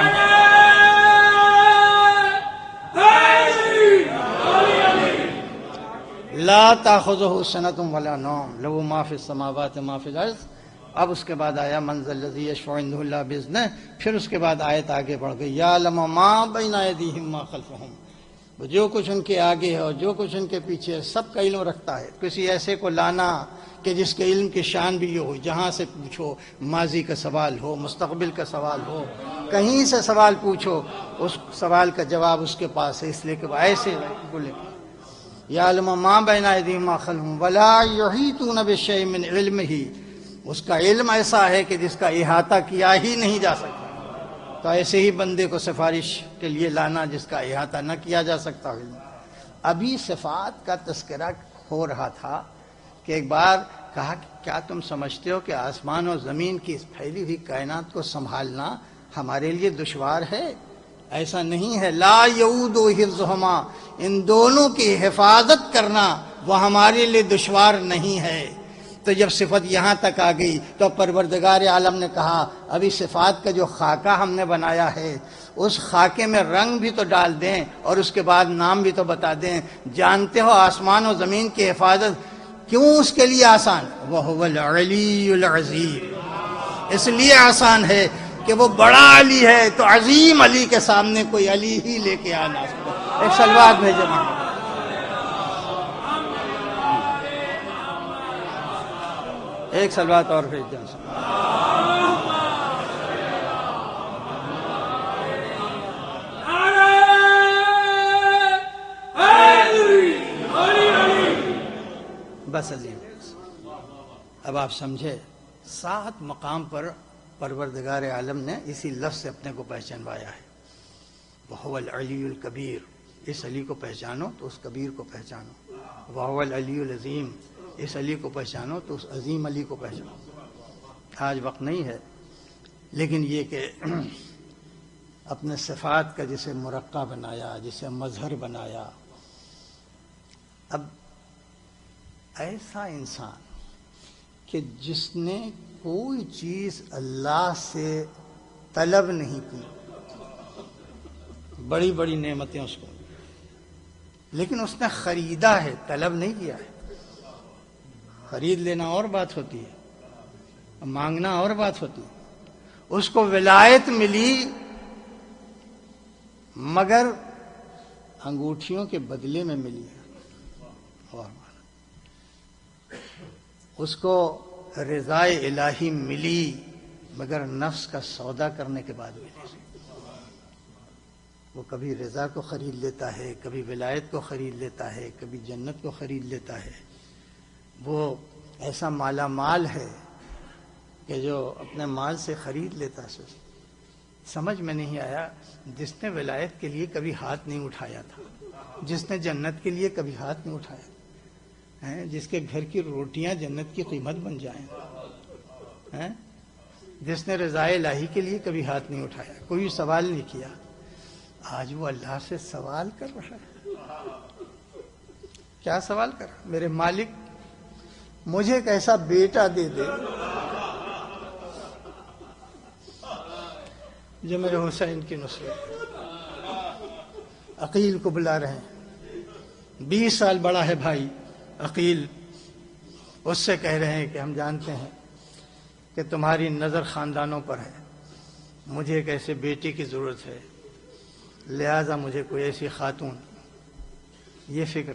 لا تاخذہ سنۃ ولا نوم لہ ما فی السماوات ما فی الارض۔ اب اس کے بعد آیا من ذا الذی یشفع عنده الا باذنہ۔ پھر اس کے بعد آیت آگے بڑھ گئی یعلم ما بین ایدیہم ما خلفہم، جو کچھ ان کے آگے ہے اور جو کچھ ان کے پیچھے ہے سب کا علم رکھتا ہے۔ کسی ایسے کو لانا کہ جس کے علم کی شان بھی یہ ہو، جہاں سے پوچھو ماضی کا سوال ہو، مستقبل کا سوال ہو، کہیں سے سوال پوچھو اس سوال کا جواب اس کے پاس ہے، اس لیے کہ وہ ایسے بولے یعلم ما بین ایدیہم ما خلفہم ولا یحیطون بشیء من علمہ، اس کا علم ایسا ہے کہ جس کا احاطہ کیا ہی نہیں جا سکتا۔ تو ایسے ہی بندے کو سفارش کے لیے لانا جس کا احاطہ نہ کیا جا سکتا علم۔ ابھی صفات کا تذکرہ ہو رہا تھا کہ ایک بار کہا کہ کیا تم سمجھتے ہو کہ آسمان اور زمین کی اس پھیلی ہوئی کائنات کو سنبھالنا ہمارے لیے دشوار ہے؟ ایسا نہیں ہے، لا یعود حفظہما، ان دونوں کی حفاظت کرنا وہ ہمارے لیے دشوار نہیں ہے۔ تو جب صفت یہاں تک آ گئی تو پروردگار عالم نے کہا ابھی صفات کا جو خاکہ ہم نے بنایا ہے اس خاکے میں رنگ بھی تو ڈال دیں اور اس کے بعد نام بھی تو بتا دیں۔ جانتے ہو آسمان و زمین کی حفاظت کیوں اس کے لیے آسان؟ وَهُوَ الْعَلِيُّ الْعَظِيمُ، اس لیے آسان ہے کہ وہ بڑا علی ہے، تو عظیم علی کے سامنے کوئی علی ہی لے کے آنا سکتا۔ ایک صلوات بھیجے محمد۔ ایک صلوات اور بھیج دیں۔ بس عظیم، اب آپ سمجھے 7 مقام پر پروردگار عالم نے اسی لفظ سے اپنے کو پہچانوایا ہے۔ وَهُوَ الْعَلِيُّ الْكَبِيرُ، اس علی کو پہچانو تو اس کبیر کو پہچانو۔ وَهُوَ الْعَلِيُّ الْعَظِيمُ، اس علی کو پہچانو تو اس عظیم علی کو پہچانو۔ آج وقت نہیں ہے، لیکن یہ کہ اپنے صفات کا جسے مرقع بنایا، جسے مظہر بنایا، اب ایسا انسان کہ جس نے کوئی چیز اللہ سے طلب نہیں کی، بڑی بڑی نعمتیں اس کو، لیکن اس نے خریدا ہے، طلب نہیں کیا ہے۔ خرید لینا اور بات ہوتی ہے، مانگنا اور بات ہوتی ہے۔ اس کو ولایت ملی مگر انگوٹھیوں کے بدلے میں ملی ہے، اور اس کو رضا الہی ملی مگر نفس کا سودا کرنے کے بعد ملی۔ وہ کبھی رضا کو خرید لیتا ہے، کبھی ولایت کو خرید لیتا ہے، کبھی جنت کو خرید لیتا ہے۔ وہ ایسا مالا مال ہے کہ جو اپنے مال سے خرید لیتا ہے۔ سمجھ میں نہیں آیا، جس نے ولایت کے لیے کبھی ہاتھ نہیں اٹھایا تھا، جس نے جنت کے لیے کبھی ہاتھ نہیں اٹھایا، جس کے گھر کی روٹیاں جنت کی قیمت بن جائیں، جس نے رضا الہی کے لیے کبھی ہاتھ نہیں اٹھایا، کوئی سوال نہیں کیا، آج وہ اللہ سے سوال کر رہا ہے۔ کیا سوال کر رہا؟ میرے مالک مجھے ایک ایسا بیٹا دے دے جو میرے حسین کی نصرت۔ عقیل کو بلا رہے ہیں، 20 سال بڑا ہے بھائی عقیل، اس سے کہہ رہے ہیں کہ ہم جانتے ہیں کہ تمہاری نظر خاندانوں پر ہے، مجھے ایک ایسے بیٹی کی ضرورت ہے، لہذا مجھے کوئی ایسی خاتون، یہ فکر۔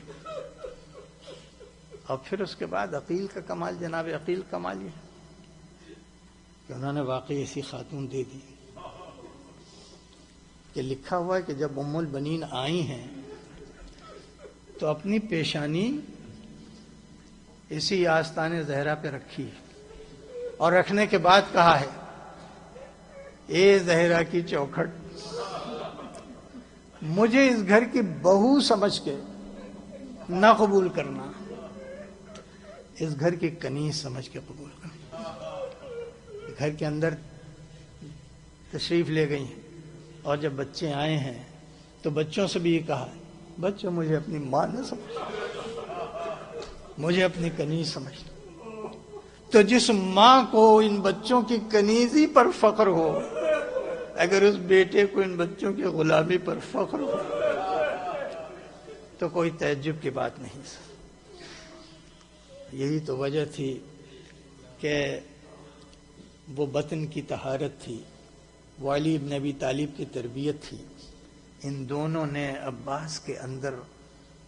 اور پھر اس کے بعد عقیل کا کمال، جناب عقیل کمال یہ کہ انہوں نے واقعی ایسی خاتون دے دی کہ لکھا ہوا ہے کہ جب ام البنین آئی ہیں تو اپنی پیشانی اسی آستان زہرا پہ رکھی ہے، اور رکھنے کے بعد کہا ہے، اے زہرا کی چوکھٹ، مجھے اس گھر کی بہو سمجھ کے نہ قبول کرنا، اس گھر کی کنیز سمجھ کے قبول کرنا۔ گھر کے اندر تشریف لے گئی ہیں، اور جب بچے آئے ہیں تو بچوں سے بھی یہ کہا ہے، بچوں مجھے اپنی ماں نہ سمجھ، مجھے اپنی کنیز سمجھ۔ تو جس ماں کو ان بچوں کی کنیزی پر فخر ہو، اگر اس بیٹے کو ان بچوں کی غلامی پر فخر ہو تو کوئی تعجب کی بات نہیں۔ یہی تو وجہ تھی کہ وہ بطن کی طہارت تھی، وہ علی ابن ابی طالب کی تربیت تھی، ان دونوں نے عباس کے اندر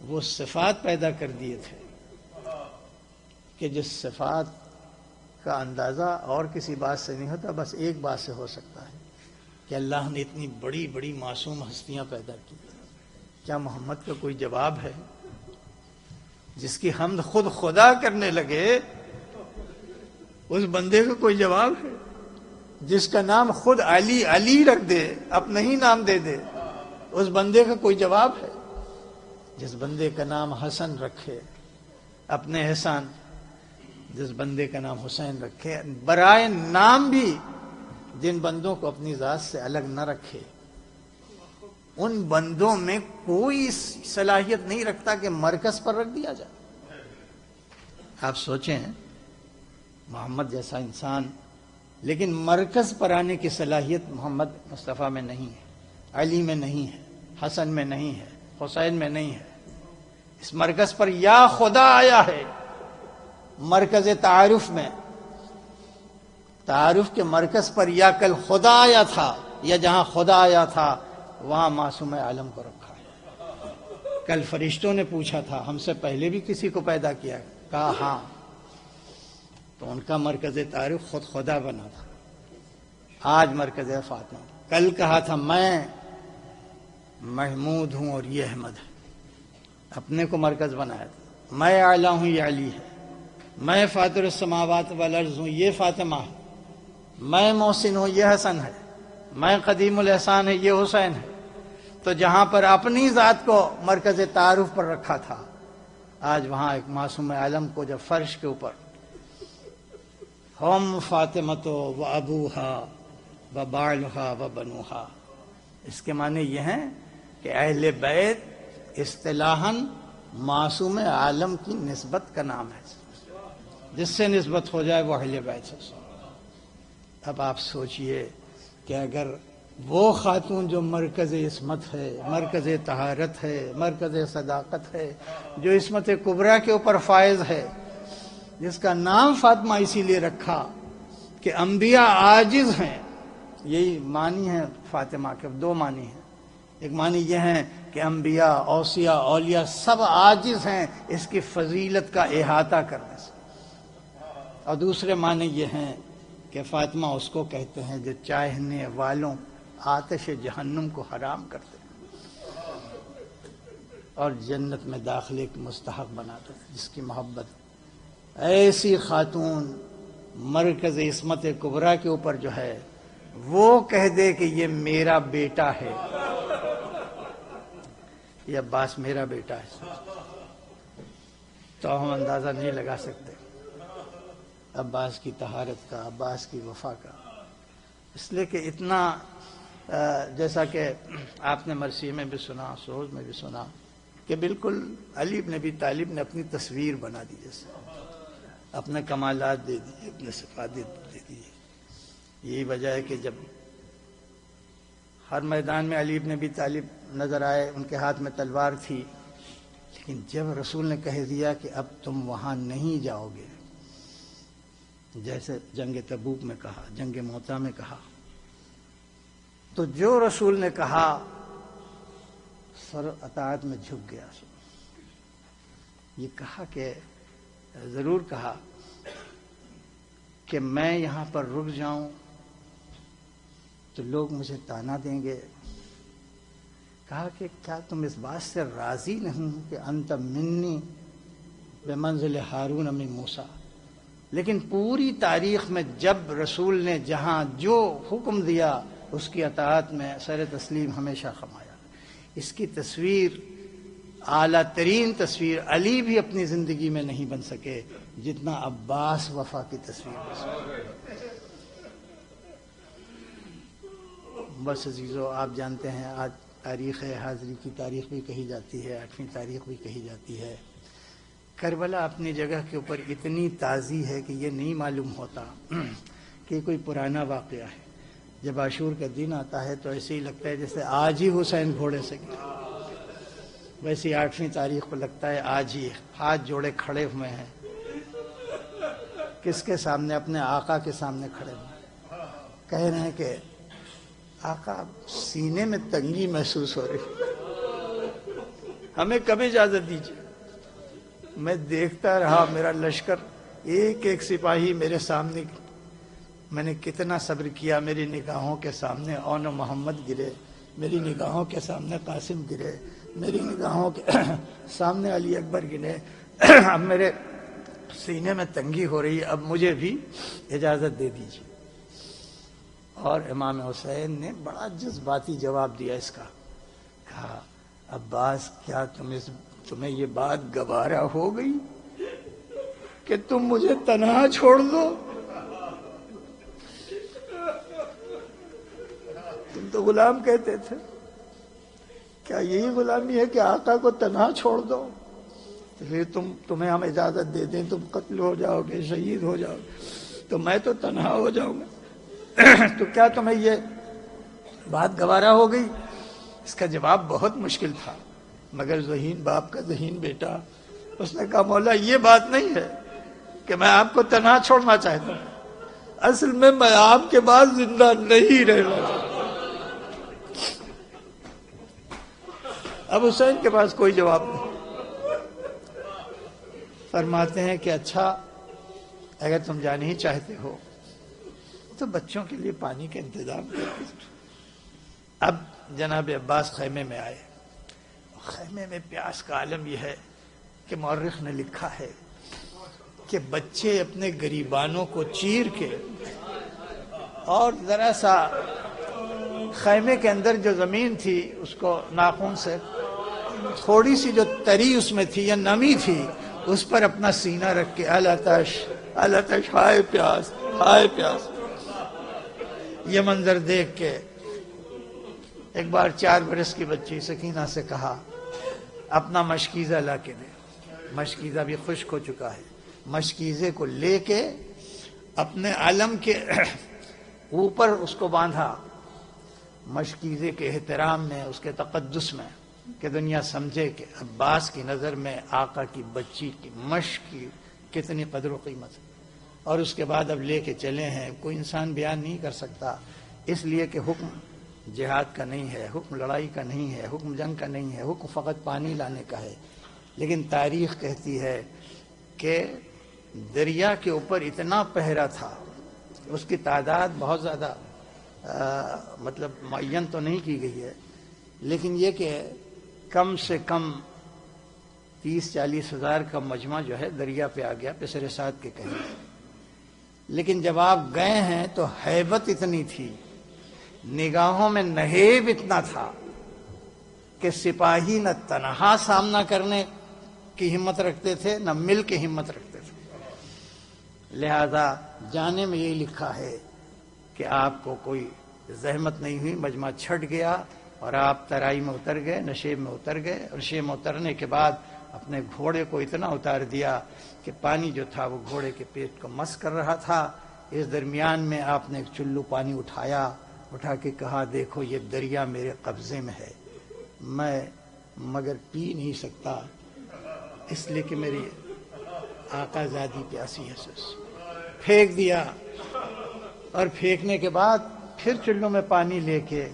وہ صفات پیدا کر دیے تھے کہ جس صفات کا اندازہ اور کسی بات سے نہیں ہوتا، بس ایک بات سے ہو سکتا ہے کہ اللہ نے اتنی بڑی بڑی معصوم ہستیاں پیدا کی۔ کیا محمد کا کوئی جواب ہے؟ جس کی حمد خود خدا کرنے لگے اس بندے کا کوئی جواب ہے؟ جس کا نام خود علی علی رکھ دے، اپنا ہی نام دے دے، اس بندے کا کوئی جواب ہے؟ جس بندے کا نام حسن رکھے اپنے احسان، جس بندے کا نام حسین رکھے، برائے نام بھی جن بندوں کو اپنی ذات سے الگ نہ رکھے، ان بندوں میں کوئی صلاحیت نہیں رکھتا کہ مرکز پر رکھ دیا جائے۔ آپ سوچیں، محمد جیسا انسان، لیکن مرکز پر آنے کی صلاحیت محمد مصطفیٰ میں نہیں ہے، علی میں نہیں ہے، حسن میں نہیں ہے، حسین میں نہیں ہے۔ اس مرکز پر یا خدا آیا ہے، مرکز تعارف میں، تعارف کے مرکز پر یا کل خدا آیا تھا، یا جہاں خدا آیا تھا وہاں معصوم عالم کو رکھا ہے۔ کل فرشتوں نے پوچھا تھا، ہم سے پہلے بھی کسی کو پیدا کیا؟ کہا ہاں، تو ان کا مرکز تعارف خود خدا بنا تھا، آج مرکز فاطمہ۔ کل کہا تھا میں محمود ہوں اور یہ احمد ہے، اپنے کو مرکز بنایا تھا۔ میں اعلیٰ ہوں، یہ علی ہے۔ میں فاطر السماوات والارض ہوں، یہ فاطمہ ہے۔ میں محسن ہوں، یہ حسن ہے۔ میں قدیم الاحسان ہے، یہ حسین ہے۔ تو جہاں پر اپنی ذات کو مرکز تعارف پر رکھا تھا، آج وہاں ایک معصوم عالم کو جب فرش کے اوپر ہم فاطمہ و ابوہا و بالہا و بنوہا، اس کے معنی یہ ہیں کہ اہل بیت اصطلاحاً معصوم عالم کی نسبت کا نام ہے، جس سے نسبت ہو جائے وہ اہل بیت سے۔ اب آپ سوچئے کہ اگر وہ خاتون جو مرکز عصمت ہے، مرکز طہارت ہے، مرکز صداقت ہے، جو عصمت کبریٰ کے اوپر فائز ہے، جس کا نام فاطمہ اسی لیے رکھا کہ انبیاء عاجز ہیں، یہی معنی ہے فاطمہ کے، دو معنی ہیں۔ ایک معنی یہ ہے کہ انبیاء، اوصیاء، اولیاء سب عاجز ہیں اس کی فضیلت کا احاطہ کرنے سے، اور دوسرے معنی یہ ہیں کہ فاطمہ اس کو کہتے ہیں جو چاہنے والوں آتش جہنم کو حرام کرتے ہیں اور جنت میں داخلے کی مستحق بناتے ہیں، جس کی محبت ایسی خاتون مرکز عصمت کبریٰ کے اوپر جو ہے وہ کہہ دے کہ یہ میرا بیٹا ہے، یہ عباس میرا بیٹا ہے، تو ہم اندازہ نہیں لگا سکتے عباس کی طہارت کا، عباس کی وفا کا، اس لیے کہ اتنا جیسا کہ آپ نے مرثیے میں بھی سنا، سروج میں بھی سنا کہ بالکل علی بن ابی طالب نے اپنی تصویر بنا دی، جیسے اپنے کمالات دے دیے، اپنے صفات دے دیے۔ یہی وجہ ہے کہ جب ہر میدان میں علی بن ابی طالب نظر آئے، ان کے ہاتھ میں تلوار تھی، لیکن جب رسول نے کہہ دیا کہ اب تم وہاں نہیں جاؤ گے، جیسے جنگ تبوک میں کہا، جنگ موتا میں کہا، تو جو رسول نے کہا سر اطاعت میں جھک گیا۔ یہ کہا کہ ضرور کہا کہ میں یہاں پر رک جاؤں تو لوگ مجھے طعنہ دیں گے۔ کہا کہ کیا تم اس بات سے راضی نہیں کہ انت منی بمنزل ہارون من موسیٰ؟ لیکن پوری تاریخ میں جب رسول نے جہاں جو حکم دیا اس کی اطاعت میں سر تسلیم ہمیشہ خمایا۔ اس کی تصویر، اعلیٰ ترین تصویر، علی بھی اپنی زندگی میں نہیں بن سکے جتنا عباس وفا کی تصویر بن سکے۔ بس عزیزو، آپ جانتے ہیں آج تاریخ حاضری کی تاریخ بھی کہی جاتی ہے، 8ویں تاریخ بھی کہی جاتی ہے۔ کربلا اپنی جگہ کے اوپر اتنی تازی ہے کہ یہ نہیں معلوم ہوتا کہ کوئی پرانا واقعہ ہے۔ جب عاشور کا دن آتا ہے تو ایسے ہی لگتا ہے جیسے آج ہی حسین گھوڑے سے گرے، ویسے 8ویں تاریخ کو لگتا ہے آج ہی ہاتھ جوڑے کھڑے ہوئے ہیں۔ کس کے سامنے؟ اپنے آقا کے سامنے کھڑے ہوئے، کہہ رہے ہیں کہ آقا سینے میں تنگی محسوس ہو رہی، ہمیں کب اجازت دیجیے۔ میں دیکھتا رہا میرا لشکر، ایک ایک سپاہی میرے سامنے، میں نے کتنا صبر کیا۔ میری نگاہوں کے سامنے اون و محمد گرے، میری نگاہوں کے سامنے قاسم گرے، میری نگاہوں کے سامنے علی اکبر گرے۔ اب میرے سینے میں تنگی ہو رہی ہے، اب مجھے بھی اجازت دے دیجیے۔ اور امام حسین نے بڑا جذباتی جواب دیا اس کا، کہا عباس کیا تمہیں یہ بات گوارا ہو گئی کہ تم مجھے تنہا چھوڑ دو؟ تم تو غلام کہتے تھے، کیا یہی غلامی ہے کہ آقا کو تنہا چھوڑ دو؟ تو پھر تمہیں ہم اجازت دے دیں، تم قتل ہو جاؤ گے، شہید ہو جاؤ گے، تو میں تو تنہا ہو جاؤں گا، تو کیا تمہیں یہ بات گوارا ہو گئی؟ اس کا جواب بہت مشکل تھا، مگر ذہین باپ کا ذہین بیٹا، اس نے کہا مولا یہ بات نہیں ہے کہ میں آپ کو تنہا چھوڑنا چاہتا ہوں، اصل میں آپ کے بعد زندہ نہیں رہنا چاہتا۔ اب حسین کے پاس کوئی جواب نہیں۔ فرماتے ہیں کہ اچھا اگر تم جانا ہی چاہتے ہو تو بچوں کے لیے پانی کا انتظام کر دیجیے۔ اب جناب عباس خیمے میں آئے، خیمے میں پیاس کا عالم یہ ہے کہ مورخ نے لکھا ہے کہ بچے اپنے گریبانوں کو چیر کے اور ذرا سا خیمے کے اندر جو زمین تھی اس کو ناخن سے تھوڑی سی جو تری اس میں تھی یا نمی تھی اس پر اپنا سینہ رکھ کے العطش العطش، ہائے پیاس ہائے پیاس. یہ منظر دیکھ کے ایک بار 4 برس کی بچی سکینہ سے کہا اپنا مشکیزہ لا کے دے. مشکیزہ بھی خشک ہو چکا ہے. مشکیزے کو لے کے اپنے علم کے اوپر اس کو باندھا، مشکیزے کے احترام میں، اس کے تقدس میں، کہ دنیا سمجھے کہ عباس کی نظر میں آقا کی بچی کی مشک کی کتنی قدر و قیمت ہے. اور اس کے بعد اب لے کے چلے ہیں. کوئی انسان بیان نہیں کر سکتا، اس لیے کہ حکم جہاد کا نہیں ہے، حکم لڑائی کا نہیں ہے، حکم جنگ کا نہیں ہے، حکم فقط پانی لانے کا ہے. لیکن تاریخ کہتی ہے کہ دریا کے اوپر اتنا پہرا تھا، اس کی تعداد بہت زیادہ مطلب معین تو نہیں کی گئی ہے، لیکن یہ کہ کم سے کم 30-40 ہزار کا مجمع جو ہے دریا پہ آ گیا پسر سعد کے کہیں. لیکن جب آپ گئے ہیں تو ہیبت اتنی تھی، نگاہوں میں نہیب اتنا تھا کہ سپاہی نہ تنہا سامنا کرنے کی ہمت رکھتے تھے نہ مل کے ہمت رکھتے تھے. لہذا جانے میں یہی لکھا ہے کہ آپ کو کوئی زحمت نہیں ہوئی، مجمع چھٹ گیا اور آپ ترائی میں اتر گئے، نشیب میں اتر گئے. اور نشیب میں اترنے کے بعد اپنے گھوڑے کو اتنا اتار دیا کہ پانی جو تھا وہ گھوڑے کے پیٹ کو مس کر رہا تھا. اس درمیان میں آپ نے ایک چلو پانی اٹھایا، اٹھا کے کہا دیکھو یہ دریا میرے قبضے میں ہے، میں مگر پی نہیں سکتا اس لیے کہ میری آقا زادی پیاسی ہے. پھینک دیا، اور پھینکنے کے بعد پھر چلو میں پانی لے کے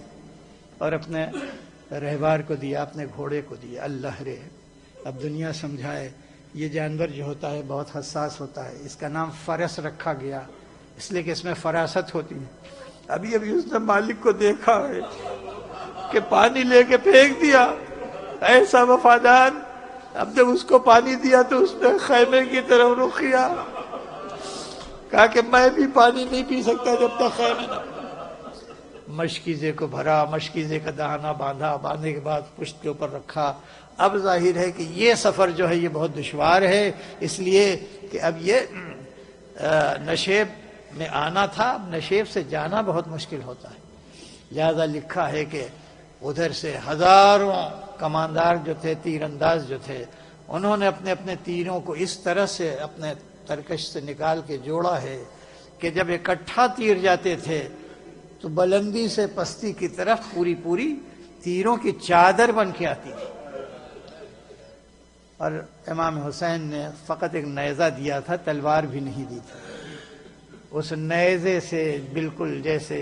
اور اپنے رہبار کو دیا، اپنے گھوڑے کو دیا. اللہ رے، اب دنیا سمجھائے یہ جانور جو ہوتا ہے بہت حساس ہوتا ہے. اس کا نام فرس رکھا گیا اس لیے کہ اس میں فراست ہوتی ہے. ابھی اس نے مالک کو دیکھا ہے کہ پانی لے کے پھینک دیا، ایسا وفادار. اب جب اس کو پانی دیا تو اس نے خیمے کی طرف رخ کیا، کہا کہ میں بھی پانی نہیں پی سکتا جب تک خیمے نہ. مشکیزے کو بھرا، مشکیزے کا دہانہ باندھا، باندھنے کے بعد پشت کے اوپر رکھا. اب ظاہر ہے کہ یہ سفر جو ہے یہ بہت دشوار ہے، اس لیے کہ اب یہ نشیب میں آنا تھا، اب نشیب سے جانا بہت مشکل ہوتا ہے. لہذا لکھا ہے کہ ادھر سے ہزاروں کماندار جو تھے، تیر انداز جو تھے، انہوں نے اپنے اپنے تیروں کو اس طرح سے اپنے ترکش سے نکال کے جوڑا ہے کہ جب اکٹھا تیر جاتے تھے تو بلندی سے پستی کی طرف پوری تیروں کی چادر بن کے آتی تھی. اور امام حسین نے فقط ایک نیزہ دیا تھا، تلوار بھی نہیں دی تھی. اس نیزے سے بالکل جیسے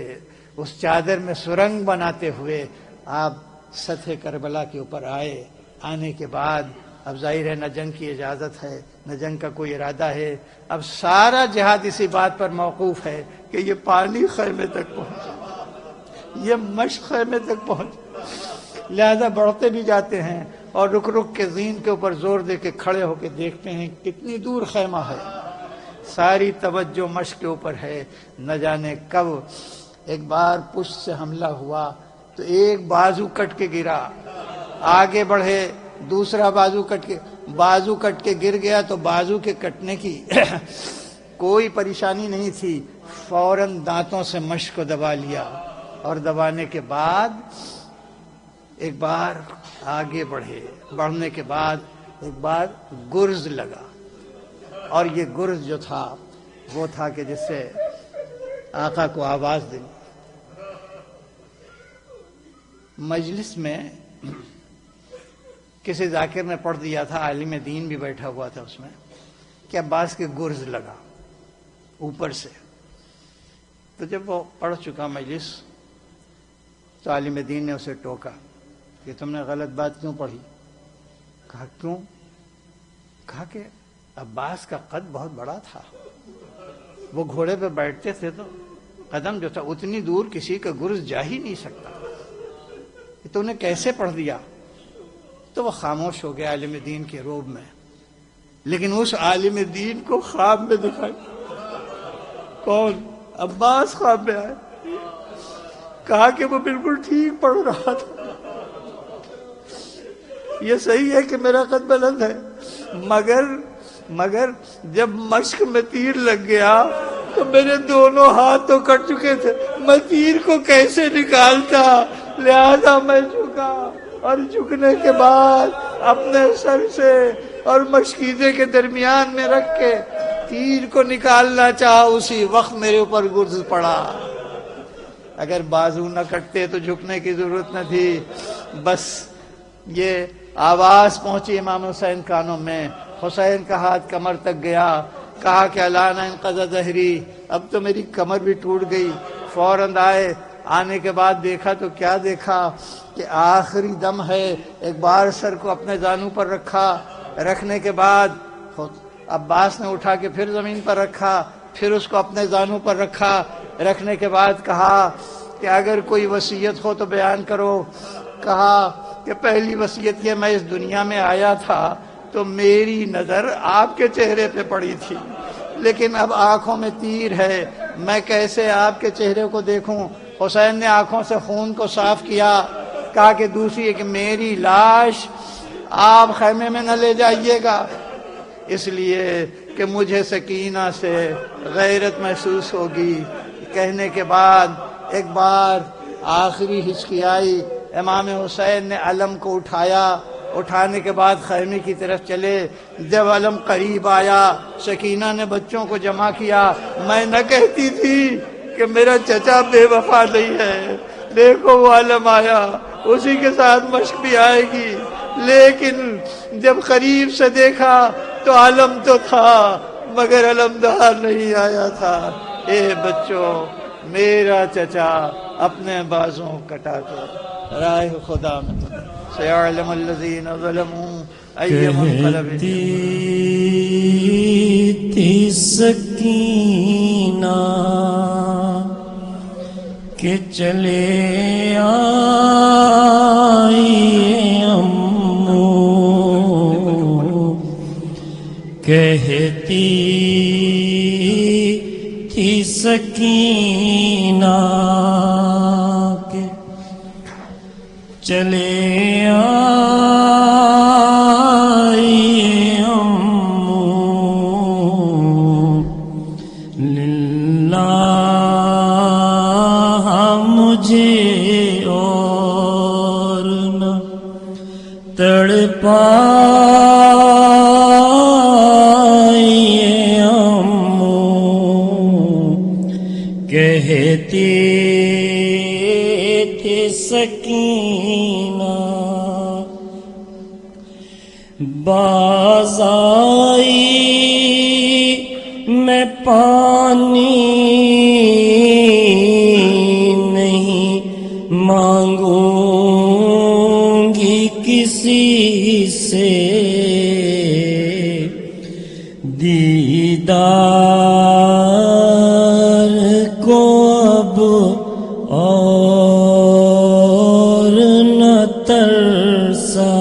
اس چادر میں سرنگ بناتے ہوئے آپ سطح کربلا کے اوپر آئے. آنے کے بعد اب ظاہر ہے نہ جنگ کی اجازت ہے، نہ جنگ کا کوئی ارادہ ہے. اب سارا جہاد اسی بات پر موقوف ہے کہ یہ پانی خیمے تک پہنچے، یہ مشق خیمے تک پہنچے. لہذا بڑھتے بھی جاتے ہیں اور رک رک کے زین کے اوپر زور دے کے کھڑے ہو کے دیکھتے ہیں کتنی دور خیمہ ہے. ساری توجہ مشق کے اوپر ہے. نہ جانے کب ایک بار پشت سے حملہ ہوا تو ایک بازو کٹ کے گرا، آگے بڑھے دوسرا بازو کٹ کے گر گیا. تو بازو کے کٹنے کی کوئی پریشانی نہیں تھی، فوراً دانتوں سے مشق کو دبا لیا، اور دبانے کے بعد ایک بار آگے بڑھے. بڑھنے کے بعد ایک بار گرز لگا، اور یہ گرز جو تھا وہ تھا کہ جس سے آقا کو آواز دیں. مجلس میں کسی ذاکر نے پڑھ دیا تھا، عالم دین بھی بیٹھا ہوا تھا اس میں، کہ عباس کے گرز لگا اوپر سے. تو جب وہ پڑھ چکا مجلس تو عالم دین نے اسے ٹوکا کہ تم نے غلط بات کیوں پڑھی؟ کہا کیوں؟ کہا کہ عباس کا قد بہت بڑا تھا، وہ گھوڑے پہ بیٹھتے تھے تو قدم جو تھا اتنی دور کسی کا گرز جا ہی نہیں سکتا، تو نے کیسے پڑھ دیا؟ تو وہ خاموش ہو گیا عالم دین کے روب میں. لیکن اس عالم دین کو خواب میں دکھائی. کون؟ عباس خواب میں آئے. کہا کہ وہ بالکل ٹھیک پڑھ رہا تھا. یہ صحیح ہے کہ میرا قد بلند ہے، مگر جب مشق میں تیر لگ گیا تو میرے دونوں ہاتھ تو کٹ چکے تھے، میں تیر کو کیسے نکالتا؟ لہذا میں جھکا، اور جھکنے کے بعد اپنے سر سے اور مشکیزے کے درمیان میں رکھ کے تیر کو نکالنا چاہا، اسی وقت میرے اوپر گرز پڑا۔ اگر بازو نہ کٹتے تو جھکنے کی ضرورت نہ تھی، بس یہ آواز پہنچی امام حسین کانوں میں، حسین کا ہاتھ کمر تک گیا، کہا کہ الان انقضى ظہری، اب تو میری کمر بھی ٹوٹ گئی۔ فوراً آنے کے بعد دیکھا تو کیا دیکھا کہ آخری دم ہے، ایک بار سر کو اپنے زانو پر رکھا، رکھنے کے بعد عباس نے اٹھا کے پھر زمین پر رکھا، پھر اس کو اپنے زانو پر رکھا، رکھنے کے بعد کہا کہ اگر کوئی وصیت ہو تو بیان کرو۔ کہا کہ پہلی وصیت یہ، میں اس دنیا میں آیا تھا تو میری نظر آپ کے چہرے پہ پڑی تھی، لیکن اب آنکھوں میں تیر ہے، میں کیسے آپ کے چہرے کو دیکھوں؟ حسین نے آنکھوں سے خون کو صاف کیا، کہا کہ دوسری ہے کہ میری لاش آپ خیمے میں نہ لے جائیے گا، اس لیے کہ مجھے سکینہ سے غیرت محسوس ہوگی۔ کہنے کے بعد ایک بار آخری ہچکی آئی، امام حسین نے علم کو اٹھایا، اٹھانے کے بعد خیمے کی طرف چلے۔ جب علم قریب آیا، سکینہ نے بچوں کو جمع کیا، میں نہ کہتی تھی کہ میرا چچا بے وفا نہیں ہے، دیکھو وہ علم آیا، اسی کے ساتھ مشق بھی آئے گی، لیکن جب قریب سے دیکھا تو علم تو تھا مگر علمدار نہیں آیا تھا۔ اے بچوں، میرا چچا اپنے بازوں کٹا کے راہ خدا میں سيعلم الذين ظلموا أي منقلب۔ کہتی تھی سکینہ کہ چلے آئیے امو، کہتی تھی سکینہ کہ چلے آئیے امو، للہ مجھے اور نہ تڑپائیے امو، کہتی تھی سکینہ باز آئی میں پانی نہیں مانگوں گی کسی سے، دیدار کو اب اور نہ ترسا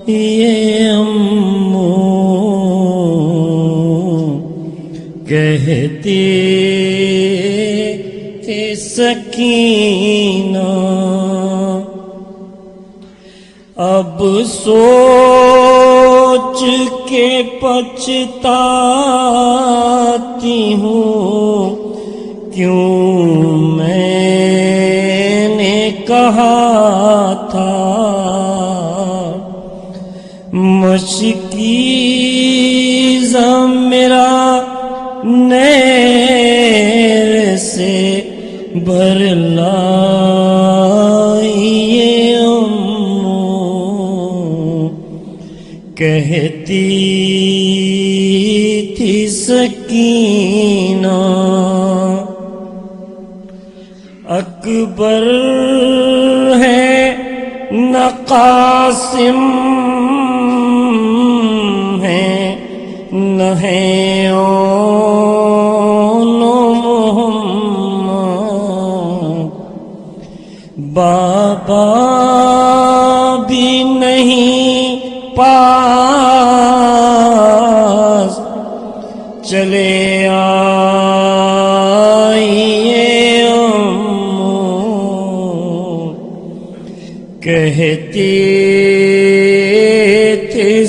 یہ امو، کہتی تھی سکینہ اب سوچ کے پچھتاتی ہوں کیوں میں نے کہا تھا مشکیزہ میرا نیر سے بھر لائیے امو، کہتی تھی سکینہ اکبر ہے نہ قاسم ہے نہ ہے محمد، بابا بھی نہیں پاس چلے آئیے امو، کہتی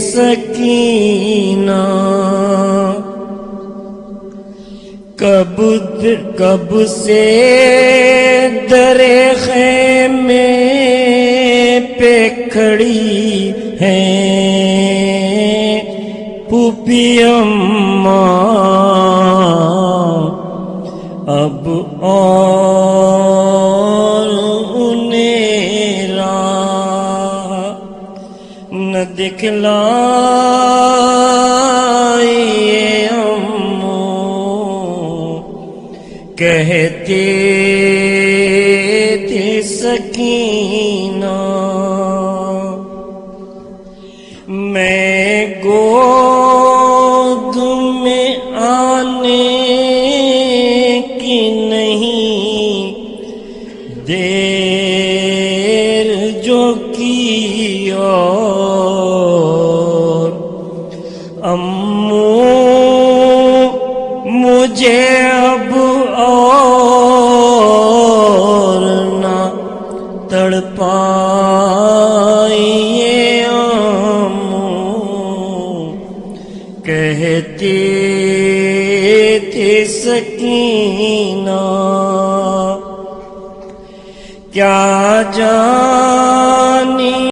سکینہ کب سے درے خیمے پہ کھڑی ہیں پھوپھی اماں اب اور انہیں راہ نہ دکھلائیے امو کہتے تھے سکینہ میں گود میں آنے کی نہیں دیر جو کی اور امو مجھے اب اور نہ تڑپائیے امو کہتے تھے سکینہ کیا جانی